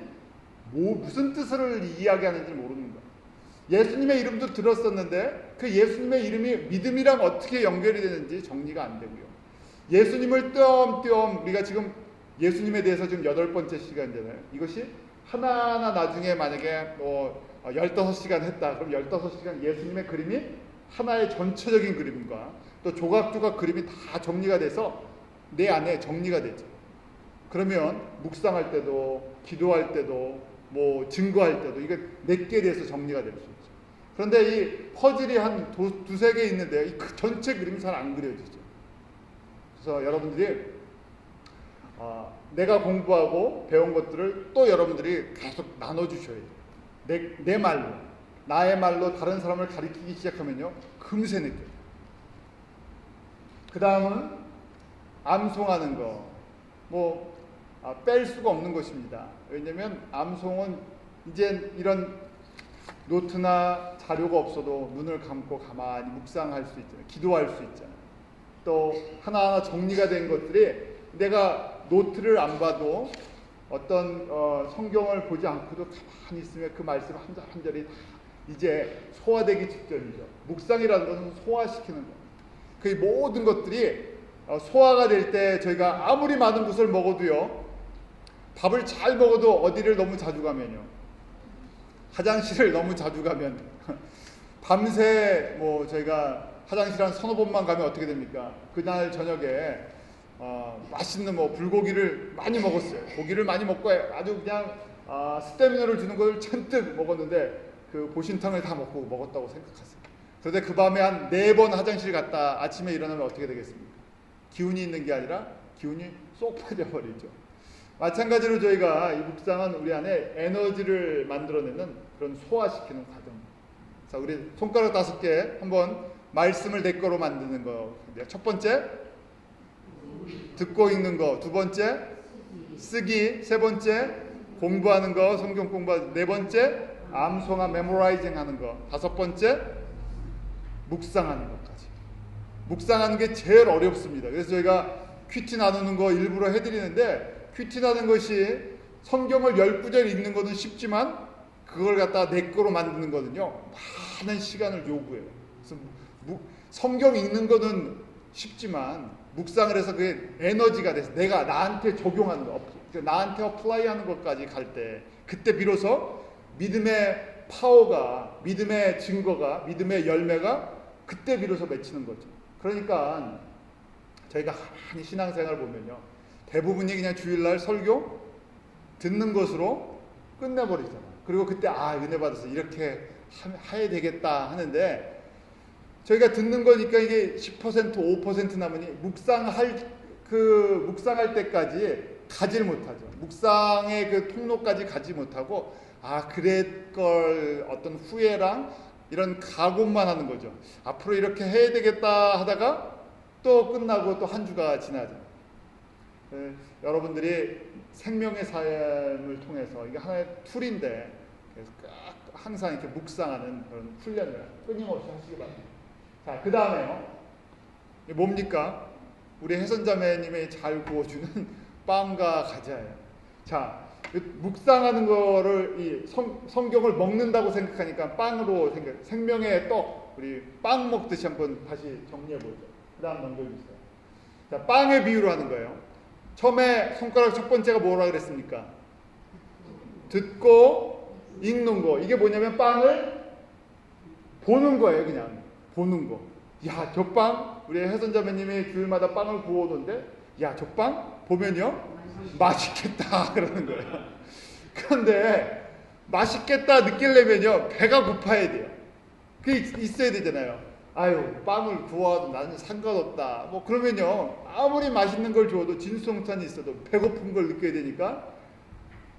무슨 뜻을 이야기하는지 모르는 거예요. 예수님의 이름도 들었었는데 그 예수님의 이름이 믿음이랑 어떻게 연결이 되는지 정리가 안 되고요. 예수님을 띄엄띄엄 우리가 지금 예수님에 대해서 지금 8번째 시간이잖아요. 이것이 하나하나 나중에 만약에 15시간 했다. 그럼 15시간 예수님의 그림이 하나의 전체적인 그림과 또 조각조각 그림이 다 정리가 돼서 내 안에 정리가 되죠. 그러면 묵상할 때도 기도할 때도 뭐 증거할 때도 이게 내게 대해서 정리가 될 수 있죠. 그런데 이 퍼즐이 한 두세 개 있는데 이 전체 그림이 잘 안 그려지죠. 그래서 여러분들이 내가 공부하고 배운 것들을 또 여러분들이 계속 나눠주셔야 돼요. 내 말로, 나의 말로 다른 사람을 가르치기 시작하면요, 금세 느껴요. 그 다음은 암송하는 거. 뺄 수가 없는 것입니다. 왜냐면 암송은 이제 이런 노트나 자료가 없어도 눈을 감고 가만히 묵상할 수 있잖아요. 기도할 수 있잖아요. 또 하나하나 정리가 된 것들이 내가 노트를 안 봐도 어떤 성경을 보지 않고도 가만히 있으면 그 말씀 한 절이 이제 소화되기 직전이죠. 묵상이라는 것은 소화시키는 거. 그 모든 것들이 소화가 될 때 저희가 아무리 많은 것을 먹어도요, 밥을 잘 먹어도 어디를 너무 자주 가면요, 화장실을 너무 자주 가면 밤새 뭐 저희가 화장실 한 서너 번만 가면 어떻게 됩니까? 그날 저녁에 맛있는 뭐 불고기를 많이 먹었어요. 고기를 많이 먹고 아주 그냥 스태미너를 주는 걸 잔뜩 먹었는데 그 보신탕을 다 먹었다고 생각하세요. 그런데 그 밤에 한 4번 화장실 갔다 아침에 일어나면 어떻게 되겠습니까? 기운이 있는 게 아니라 기운이 쏙 빠져버리죠. 마찬가지로 저희가 이 묵상은 우리 안에 에너지를 만들어내는 그런 소화시키는 과정. 자, 우리 손가락 5개 한번 말씀을 내 거로 만드는 거. 첫 번째, 듣고 읽는 거. 두 번째, 쓰기. 세 번째, 공부하는 거, 성경 공부하는 거. 네 번째, 암송화 메모라이징 하는 거. 다섯 번째, 묵상하는 것까지. 묵상하는 게 제일 어렵습니다. 그래서 저희가 큐티 나누는 거 일부러 해드리는데, 큐티 나누는 것이 성경을 10구절 읽는 것은 쉽지만 그걸 갖다가 내 거로 만드는 거는요, 많은 시간을 요구해요. 그래서 성경 읽는 거는 쉽지만 묵상을 해서 그게 에너지가 돼서 내가 나한테 적용하는 거, 나한테 어플라이하는 것까지 갈 때, 그때 비로소 믿음의 파워가, 믿음의 증거가, 믿음의 열매가 그때 비로소 맺히는 거죠. 그러니까 저희가 많이 신앙생활 보면요, 대부분이 그냥 주일날 설교 듣는 것으로 끝내버리잖아요. 그리고 그때 은혜 받아서 이렇게 해야 되겠다 하는데, 저희가 듣는 거니까 이게 10% 5% 남으니 묵상할 때까지 가지를 못하죠. 묵상의 그 통로까지 가지 못하고 그랬걸 어떤 후회랑 이런 각오만 하는 거죠. 앞으로 이렇게 해야 되겠다 하다가 또 끝나고 또 한 주가 지나죠. 여러분들이 생명의 삶을 통해서 이게 하나의 툴인데, 그래서 항상 이렇게 묵상하는 그런 훈련을 끊임없이 하시기 바랍니다. 자, 그 다음에요, 뭡니까? 우리 혜선자매님이 잘 구워주는 빵과 과자예요. 자, 묵상하는 거를 성경을 먹는다고 생각하니까 빵으로 생명의 떡, 우리 빵 먹듯이 한번 다시 정리해보죠. 그 다음 넘겨주세요. 자, 빵의 비유로 하는 거예요. 처음에 손가락 첫 번째가 뭐라 그랬습니까? 듣고 읽는 거. 이게 뭐냐면 빵을 보는 거예요. 그냥 보는 거. 야, 저 빵, 우리 혜선자매님이 주일마다 빵을 구워오던데, 야, 저 빵 보면요 맛있겠다 그러는 거예요. 그런데 맛있겠다 느끼려면요 배가 고파야 돼요. 그게 있어야 되잖아요. 빵을 구워도 나는 상관없다, 뭐 그러면요 아무리 맛있는 걸 줘도 진수성찬이 있어도 배고픈 걸 느껴야 되니까,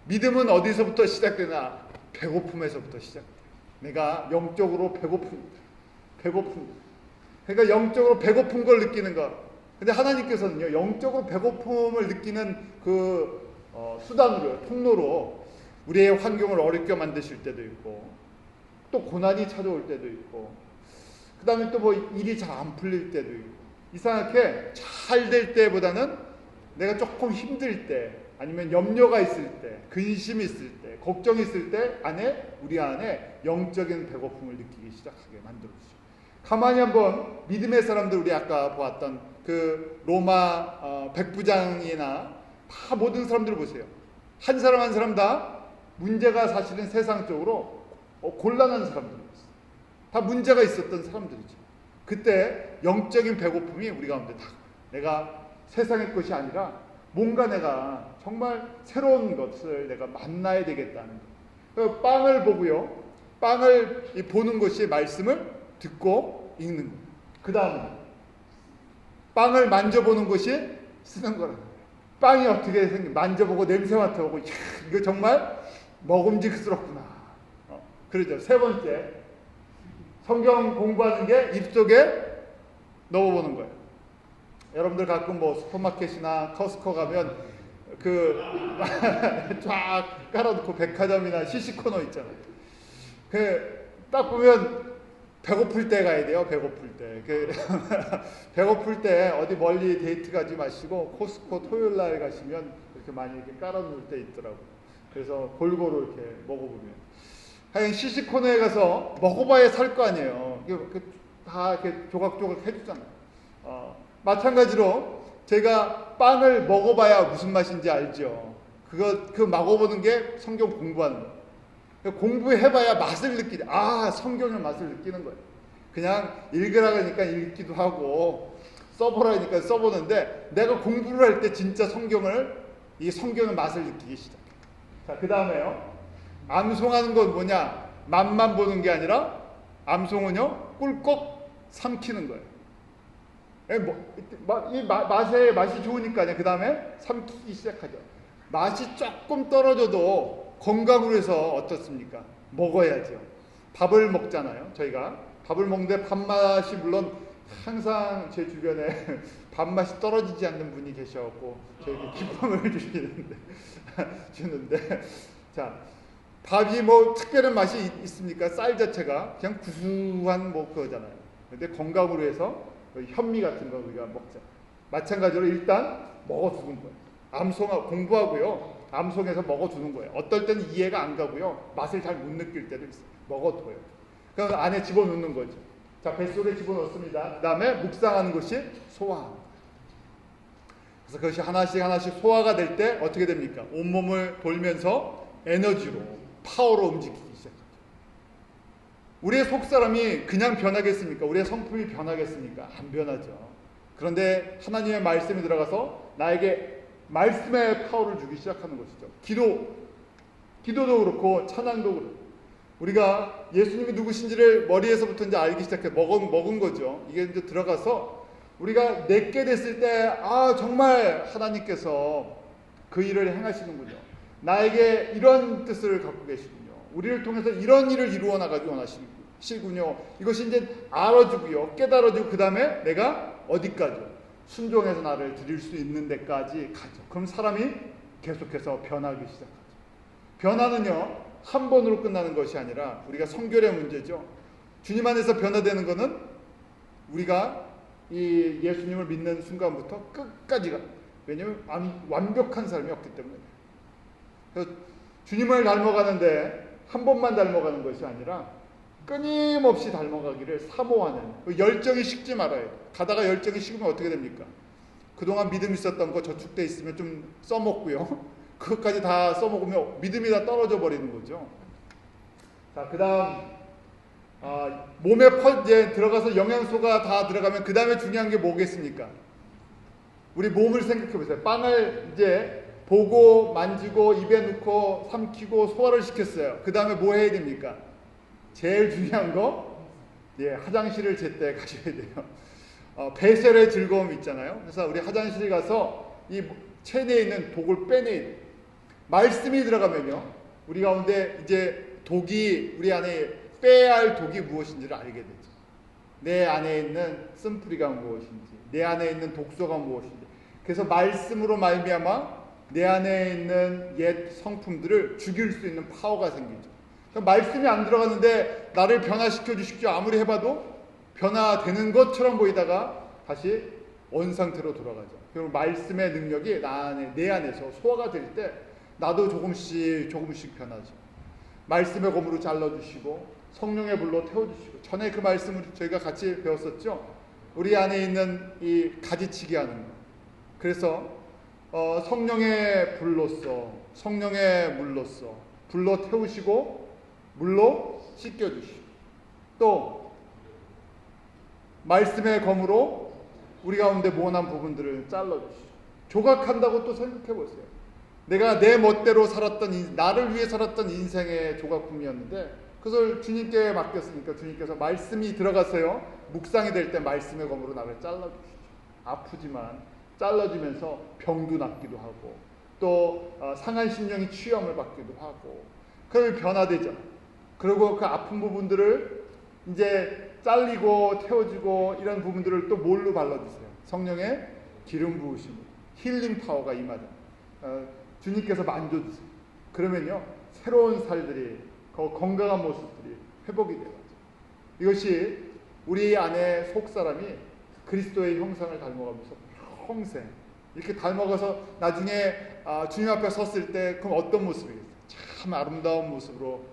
믿음은 어디서부터 시작되나? 배고픔에서부터 시작돼요. 내가 영적으로 배고픈, 그러니까 영적으로 배고픈 걸 느끼는 거. 근데 하나님께서는요, 영적으로 배고픔을 느끼는 그 수단으로, 통로로 우리의 환경을 어렵게 만드실 때도 있고, 또 고난이 찾아올 때도 있고, 그 다음에 또 뭐 일이 잘 안 풀릴 때도 있고, 이상하게 잘 될 때보다는 내가 조금 힘들 때, 아니면 염려가 있을 때, 근심이 있을 때, 걱정이 있을 때 우리 안에 영적인 배고픔을 느끼기 시작하게 만들어주죠. 가만히 한번 믿음의 사람들, 우리 아까 보았던 그 로마 백부장이나 다 모든 사람들을 보세요. 한 사람 한 사람 다 문제가 사실은 세상적으로 곤란한 사람들이었어요. 다 문제가 있었던 사람들이죠. 그때 영적인 배고픔이 우리 가운데 다, 내가 세상의 것이 아니라 뭔가 내가 정말 새로운 것을 내가 만나야 되겠다는 것. 빵을 보고요, 빵을 보는 것이 말씀을 듣고 읽는 거예요. 그 다음에 빵을 만져보는 것이 쓰는 거라는 거예요. 빵이 어떻게 만져보고 냄새 맡아보고, 이거 정말 먹음직스럽구나. 그러죠. 세 번째, 성경 공부하는 게 입속에 넣어보는 거예요. 여러분들 가끔 뭐 슈퍼마켓이나 커스코 가면 쫙 깔아놓고, 백화점이나 CC코너 있잖아요. 딱 보면 배고플 때 가야 돼요. 배고플 때. 배고플 때 어디 멀리 데이트 가지 마시고 코스코 토요일 날 가시면 이렇게 많이 이렇게 깔아놓을 때 있더라고요. 그래서 골고루 이렇게 먹어보면. 하여간 시식 코너에 가서 먹어봐야 살 거 아니에요. 다 이렇게 조각조각 해주잖아요. 마찬가지로 제가 빵을 먹어봐야 무슨 맛인지 알죠. 그 먹어보는 게 성경 공부하는 거예요. 공부해봐야 맛을 느끼지. 성경의 맛을 느끼는 거예요. 그냥 읽으라니까 읽기도 하고 써보라니까 써보는데 내가 공부를 할 때 진짜 이 성경의 맛을 느끼기 시작해요. 자, 그 다음에요. 암송하는 건 뭐냐? 맛만 보는 게 아니라 암송은요, 꿀꺽 삼키는 거예요. 맛이 좋으니까요. 그 다음에 삼키기 시작하죠. 맛이 조금 떨어져도 건강으로 해서 어떻습니까? 먹어야죠. 밥을 먹잖아요. 저희가 밥을 먹는데 밥맛이 물론 항상 제 주변에 밥맛이 떨어지지 않는 분이 계셔갖고 저에게 기쁨을 주는데 자, 밥이 뭐 특별한 맛이 있습니까? 쌀 자체가 그냥 구수한 그거잖아요. 근데 건강으로 해서 현미 같은 거 우리가 먹자. 마찬가지로 일단 먹어두는 거예요. 공부하고요. 암송해서 먹어두는 거예요. 어떨 때는 이해가 안 가고요. 맛을 잘 못 느낄 때도 있어요. 먹어둬요. 그럼 안에 집어넣는 거죠. 자, 뱃속에 집어넣습니다. 그 다음에 묵상하는 것이 소화하는 거예요. 그래서 그것이 하나씩 소화가 될 때 어떻게 됩니까? 온몸을 돌면서 에너지로, 파워로 움직이기 시작하죠. 우리의 속사람이 그냥 변하겠습니까? 우리의 성품이 변하겠습니까? 안 변하죠. 그런데 하나님의 말씀이 들어가서 나에게 말씀의 파워를 주기 시작하는 것이죠. 기도도 그렇고 찬양도 그렇고 우리가 예수님이 누구신지를 머리에서부터 이제 알기 시작해 먹은 거죠. 이게 이제 들어가서 우리가 내게 됐을 때 정말 하나님께서 그 일을 행하시는군요. 나에게 이런 뜻을 갖고 계시군요. 우리를 통해서 이런 일을 이루어 나가기 원하시군요. 이것이 이제 알아주고요. 깨달아주고 그 다음에 내가 어디까지 순종해서 나를 드릴 수 있는 데까지 가죠. 그럼 사람이 계속해서 변하기 시작하죠. 변화는요, 한 번으로 끝나는 것이 아니라 우리가 성결의 문제죠. 주님 안에서 변화되는 것은 우리가 이 예수님을 믿는 순간부터 끝까지가, 왜냐하면 완벽한 사람이 없기 때문에. 그래서 주님을 닮아가는데 한 번만 닮아가는 것이 아니라 끊임없이 닮아가기를 사모하는, 열정이 식지 말아야 돼요. 가다가 열정이 식으면 어떻게 됩니까? 그동안 믿음 있었던 거 저축돼 있으면 좀 써먹고요. 그것까지 다 써먹으면 믿음이 다 떨어져 버리는 거죠. 자, 그 다음 몸에 이제 들어가서 영양소가 다 들어가면 그 다음에 중요한 게 뭐겠습니까? 우리 몸을 생각해 보세요. 빵을 이제 보고 만지고 입에 넣고 삼키고 소화를 시켰어요. 그 다음에 뭐 해야 됩니까? 제일 중요한 거, 화장실을 제때 가셔야 돼요. 배설의 즐거움이 있잖아요. 그래서 우리 화장실에 가서 이 체내에 있는 독을 빼내야 돼요. 말씀이 들어가면요, 우리 가운데 이제 우리 안에 빼야 할 독이 무엇인지를 알게 되죠. 내 안에 있는 쓴뿌리가 무엇인지, 내 안에 있는 독소가 무엇인지. 그래서 말씀으로 말미암아 내 안에 있는 옛 성품들을 죽일 수 있는 파워가 생기죠. 말씀이 안 들어갔는데 나를 변화시켜 주십시오. 아무리 해봐도 변화되는 것처럼 보이다가 다시 원상태로 돌아가죠. 그리고 말씀의 능력이 내 안에서 소화가 될 때 나도 조금씩 변하죠. 말씀의 검으로 잘라주시고 성령의 불로 태워주시고, 전에 그 말씀을 저희가 같이 배웠었죠. 우리 안에 있는 이 가지치기 하는 거. 그래서 성령의 불로써, 성령의 물로써 불로 태우시고 물로 씻겨주시고, 또 말씀의 검으로 우리 가운데 모난 부분들을 잘라주시고, 조각한다고 또 생각해 보세요. 내가 내 멋대로 살았던, 나를 위해 살았던 인생의 조각품이었는데 그것을 주님께 맡겼으니까 주님께서 말씀이 들어갔어요. 묵상이 될 때 말씀의 검으로 나를 잘라주시죠. 아프지만 잘라주면서 병도 낫기도 하고, 또 상한 심령이 취염을 받기도 하고, 그러면 변화되죠. 그리고 그 아픈 부분들을 이제 잘리고 태워주고 이런 부분들을 또 뭘로 발라주세요? 성령의 기름 부으심으로 힐링 파워가 임하죠. 주님께서 만져주세요. 그러면요, 새로운 살들이, 건강한 모습들이 회복이 되어가죠. 이것이 우리 안에 속사람이 그리스도의 형상을 닮아가면서 평생 이렇게 닮아가서 나중에 주님 앞에 섰을 때 그럼 어떤 모습이겠어요? 참 아름다운 모습으로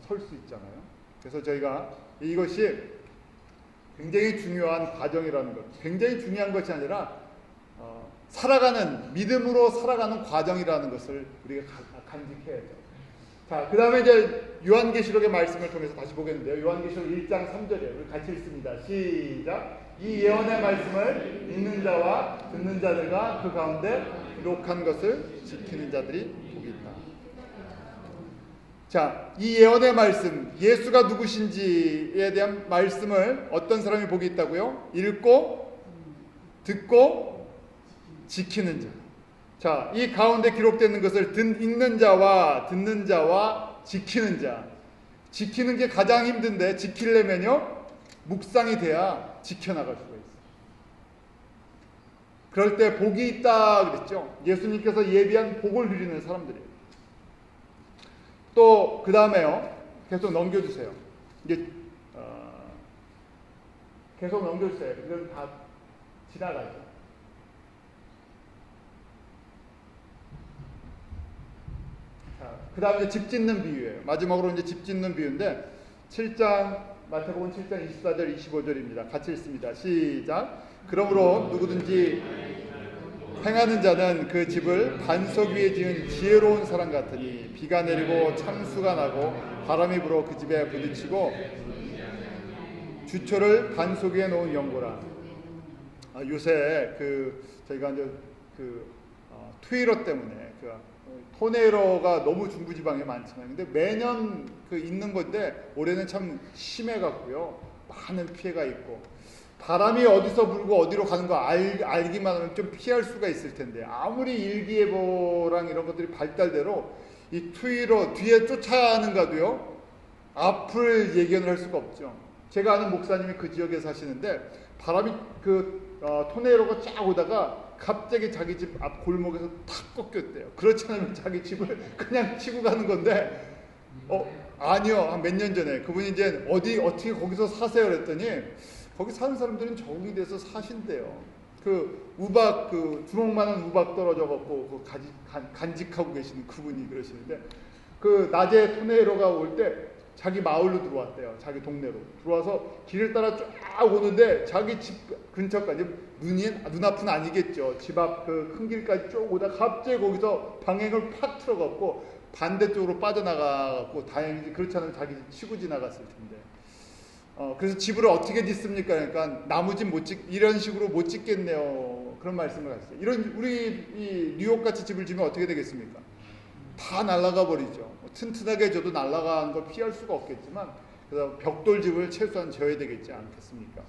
설 수 있잖아요. 그래서 저희가 이것이 굉장히 중요한 과정이라는 것, 굉장히 중요한 것이 아니라 살아가는, 믿음으로 살아가는 과정이라는 것을 우리가 간직해야죠. 자, 그 다음에 이제 요한계시록의 말씀을 통해서 다시 보겠는데요. 요한계시록 1장 3절에 우리 같이 읽습니다. 시작. 이 예언의 말씀을 읽는 자와 듣는 자들과 그 가운데 기록한 것을 지키는 자들이 복이 있다. 자, 이 예언의 말씀, 예수가 누구신지에 대한 말씀을 어떤 사람이 복이 있다고요? 읽고 듣고 지키는 자. 자, 이 가운데 기록되는 것을 읽는 자와 듣는 자와 지키는 자. 지키는 게 가장 힘든데 지키려면요 묵상이 돼야 지켜나갈 수가 있어요. 그럴 때 복이 있다 그랬죠. 예수님께서 예비한 복을 누리는 사람들이에요. 또 그 다음에요. 계속 넘겨주세요. 이제 계속 넘겨주세요. 이건 다 지나가죠. 그 다음에 집 짓는 비유예요. 마지막으로 이제 집 짓는 비유인데 7장 마태복음 7장 24절 25절입니다. 같이 읽습니다. 시작. 그러므로 누구든지 행하는 자는 그 집을 반석 위에 지은 지혜로운 사람 같으니 비가 내리고 창수가 나고 바람이 불어 그 집에 부딪히고 주초를 반석 위에 놓은 연고라. 요새 저희가 이제 트위터 때문에 토네이로가 너무 중부지방에 많잖아요. 근데 매년 있는 건데 올해는 참 심해갖고요. 많은 피해가 있고 바람이 어디서 불고 어디로 가는 거 알기만 하면 좀 피할 수가 있을 텐데 아무리 일기예보랑 이런 것들이 발달대로 이 트위터 뒤에 쫓아가는가도요. 앞을 예견을 할 수가 없죠. 제가 아는 목사님이 그 지역에 사시는데 바람이 토네이로가 쫙 오다가 갑자기 자기 집 앞 골목에서 탁 꺾였대요. 그렇지 않으면 자기 집을 그냥 치고 가는 건데 아니요. 한 몇 년 전에 그분이 이제 어떻게 거기서 사세요 그랬더니 거기 사는 사람들은 적응이 돼서 사신대요. 우박 주먹만한 우박 떨어져 갖고 간직하고 계시는 그분이 그러시는데 낮에 토네이로가 올 때 자기 마을로 들어왔대요. 자기 동네로 들어와서 길을 따라 쫙 오는데 자기 집 근처까지 눈앞은 아니겠죠. 집 앞 큰 길까지 쭉 오다 갑자기 거기서 방향을 팍 틀어갖고 반대쪽으로 빠져나가갖고 다행히 그렇지 않으면 자기 집 치고 지나갔을 텐데. 그래서 집을 어떻게 짓습니까? 그러니까 나무집 이런 식으로 못 짓겠네요. 그런 말씀을 하셨어요. 우리 이 뉴욕같이 집을 지면 어떻게 되겠습니까? 다 날아가 버리죠. 튼튼하게 져도 날아가는 걸 피할 수가 없겠지만 그래서 벽돌집을 최소한 지어야 되겠지 않겠습니까?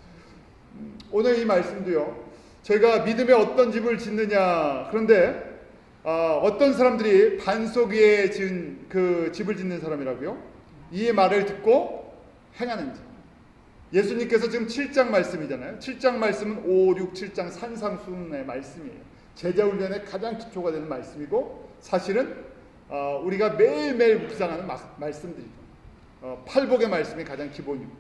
오늘 이 말씀도요. 저희가 믿음의 어떤 집을 짓느냐. 그런데 어떤 사람들이 반석 위에 지은 집을 짓는 사람이라고요? 이 말을 듣고 행하는 자. 예수님께서 지금 7장 말씀이잖아요. 7장 말씀은 5, 6, 7장 산상수훈의 말씀이에요. 제자훈련의 가장 기초가 되는 말씀이고 사실은 우리가 매일매일 묵상하는 말씀들이죠. 팔복의 말씀이 가장 기본이고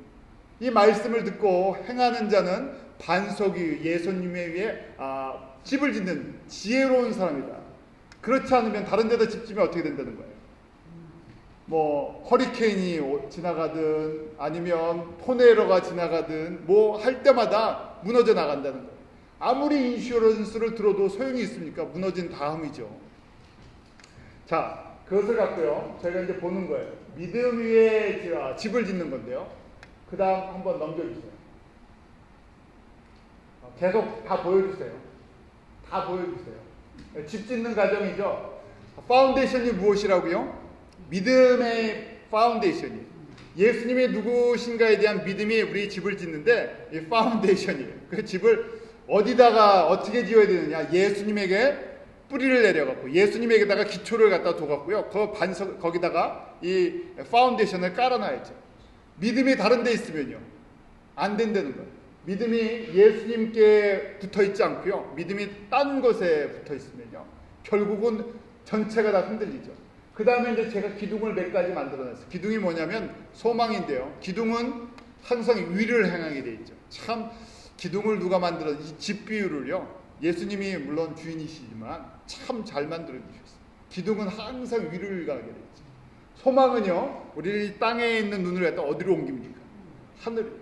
이 말씀을 듣고 행하는 자는 반석 위 예수님에 의해 집을 짓는 지혜로운 사람이다. 그렇지 않으면 다른 데다 집 지면 어떻게 된다는 거예요? 허리케인이 지나가든 아니면 토네이로가 지나가든 할 때마다 무너져 나간다는 거예요. 아무리 인슈런스를 들어도 소용이 있습니까? 무너진 다음이죠. 자, 그것을 갖고요. 저희가 이제 보는 거예요. 믿음 위에 집을 짓는 건데요. 그 다음 한번 넘겨주세요. 계속 다 보여주세요. 다 보여주세요. 집 짓는 과정이죠. 파운데이션이 무엇이라고요? 믿음의 파운데이션이에요. 예수님이 누구신가에 대한 믿음이 우리 집을 짓는데 이 파운데이션이에요. 그 집을 어디다가 어떻게 지어야 되느냐? 예수님에게 뿌리를 내려갖고 예수님에게다가 기초를 갖다 둬갖고요. 거기다가 이 파운데이션을 깔아놔야죠. 믿음이 다른 데 있으면요. 안 된다는 거예요. 믿음이 예수님께 붙어있지 않고요. 믿음이 딴 것에 붙어있으면요. 결국은 전체가 다 흔들리죠. 그 다음에 이제 제가 기둥을 몇 가지 만들어놨어요. 기둥이 뭐냐면 소망인데요. 기둥은 항상 위를 향하게 돼 있죠. 참 기둥을 누가 이 집 비유를요. 예수님이 물론 주인이시지만 참 잘 만들어 주셨어요. 기둥은 항상 위를 가게 돼 있죠. 소망은요, 우리 땅에 있는 눈을 갖다 어디로 옮깁니까? 하늘.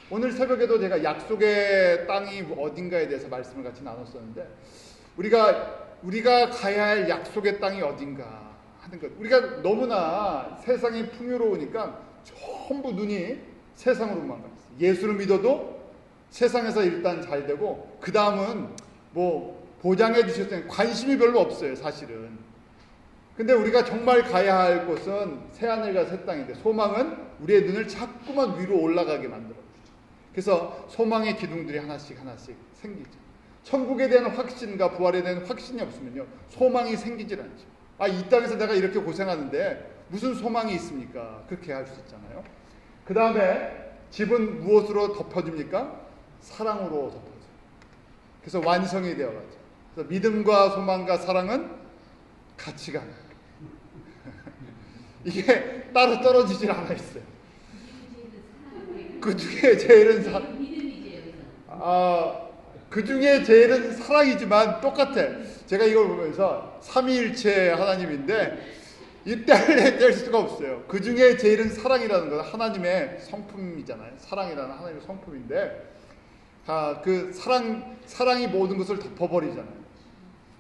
오늘 새벽에도 제가 약속의 땅이 어딘가에 대해서 말씀을 같이 나눴었는데, 우리가 가야 할 약속의 땅이 어딘가 하는 것. 우리가 너무나 세상이 풍요로우니까 전부 눈이 세상으로만 가 있어요. 예수를 믿어도 세상에서 일단 잘 되고, 그 다음은 뭐 보장해 주셨더니 관심이 별로 없어요, 사실은. 근데 우리가 정말 가야 할 곳은 새하늘과 새 땅인데, 소망은 우리의 눈을 자꾸만 위로 올라가게 만들어 주죠. 그래서 소망의 기둥들이 하나씩 생기죠. 천국에 대한 확신과 부활에 대한 확신이 없으면요, 소망이 생기질 않죠. 이 땅에서 내가 이렇게 고생하는데 무슨 소망이 있습니까? 그렇게 할 수 있잖아요. 그 다음에 집은 무엇으로 덮어줍니까? 사랑으로 덮어줘요. 그래서 완성이 되어가죠. 그래서 믿음과 소망과 사랑은 같이 가는 거예요. 이게 따로 떨어지질 않아 있어요. 그 중에 제일은 그 중에 제일은 사랑이지만 똑같아. 제가 이걸 보면서 삼위일체 하나님인데 이때를 뗄 수가 없어요. 그 중에 제일은 사랑이라는 건 하나님의 성품이잖아요. 사랑이라는 하나님의 성품인데, 그 사랑이 모든 것을 덮어버리잖아요.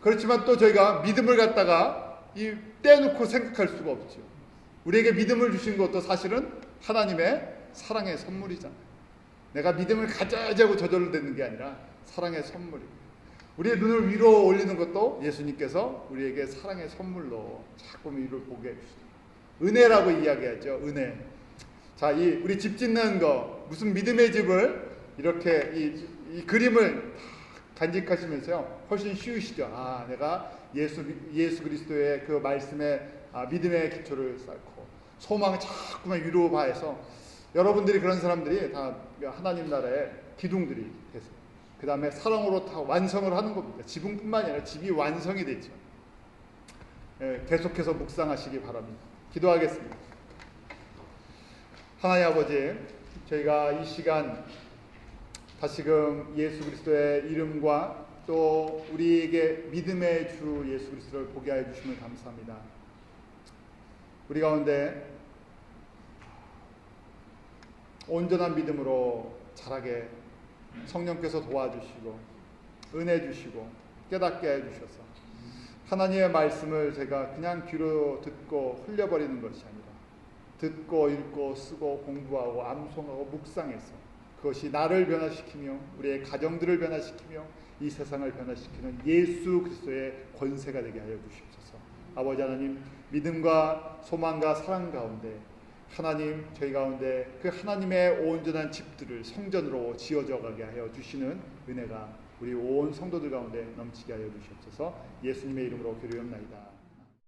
그렇지만 또 저희가 믿음을 갖다가 떼놓고 생각할 수가 없죠. 우리에게 믿음을 주신 것도 사실은 하나님의 사랑의 선물이잖아요. 내가 믿음을 가져야지 저절로 되는 게 아니라 사랑의 선물이에요. 우리의 눈을 위로 올리는 것도 예수님께서 우리에게 사랑의 선물로 자꾸 위로 보게 해주시죠. 은혜라고 이야기하죠. 은혜. 자, 우리 집 짓는 거, 무슨 믿음의 집을 이렇게 이 그림을 간직하시면서요, 훨씬 쉬우시죠. 내가 예수 그리스도의 그 말씀에 믿음의 기초를 쌓고 소망을 자꾸만 위로 봐해서, 여러분들이 그런 사람들이 다 하나님 나라의 기둥들이 되세요. 그 다음에 사랑으로 다 완성을 하는 겁니다. 지붕뿐만이 아니라 집이 완성이 되죠. 계속해서 묵상하시기 바랍니다. 기도하겠습니다. 하나님 아버지, 저희가 이 시간 다시금 예수 그리스도의 이름과 또 우리에게 믿음의 주 예수 그리스도를 보게 하여 주심을 감사합니다. 우리 가운데 온전한 믿음으로 자라게 성령께서 도와주시고 은혜 주시고 깨닫게 해주셔서 하나님의 말씀을 제가 그냥 귀로 듣고 흘려버리는 것이 아니라 듣고 읽고 쓰고 공부하고 암송하고 묵상해서 그것이 나를 변화시키며 우리의 가정들을 변화시키며 이 세상을 변화시키는 예수 그리스도의 권세가 되게 하여 주시옵소서. 아버지 하나님, 믿음과 소망과 사랑 가운데 하나님, 저희 가운데 그 하나님의 온전한 집들을 성전으로 지어져 가게 하여 주시는 은혜가 우리 온 성도들 가운데 넘치게 하여 주시옵소서. 예수님의 이름으로 기도하옵나이다.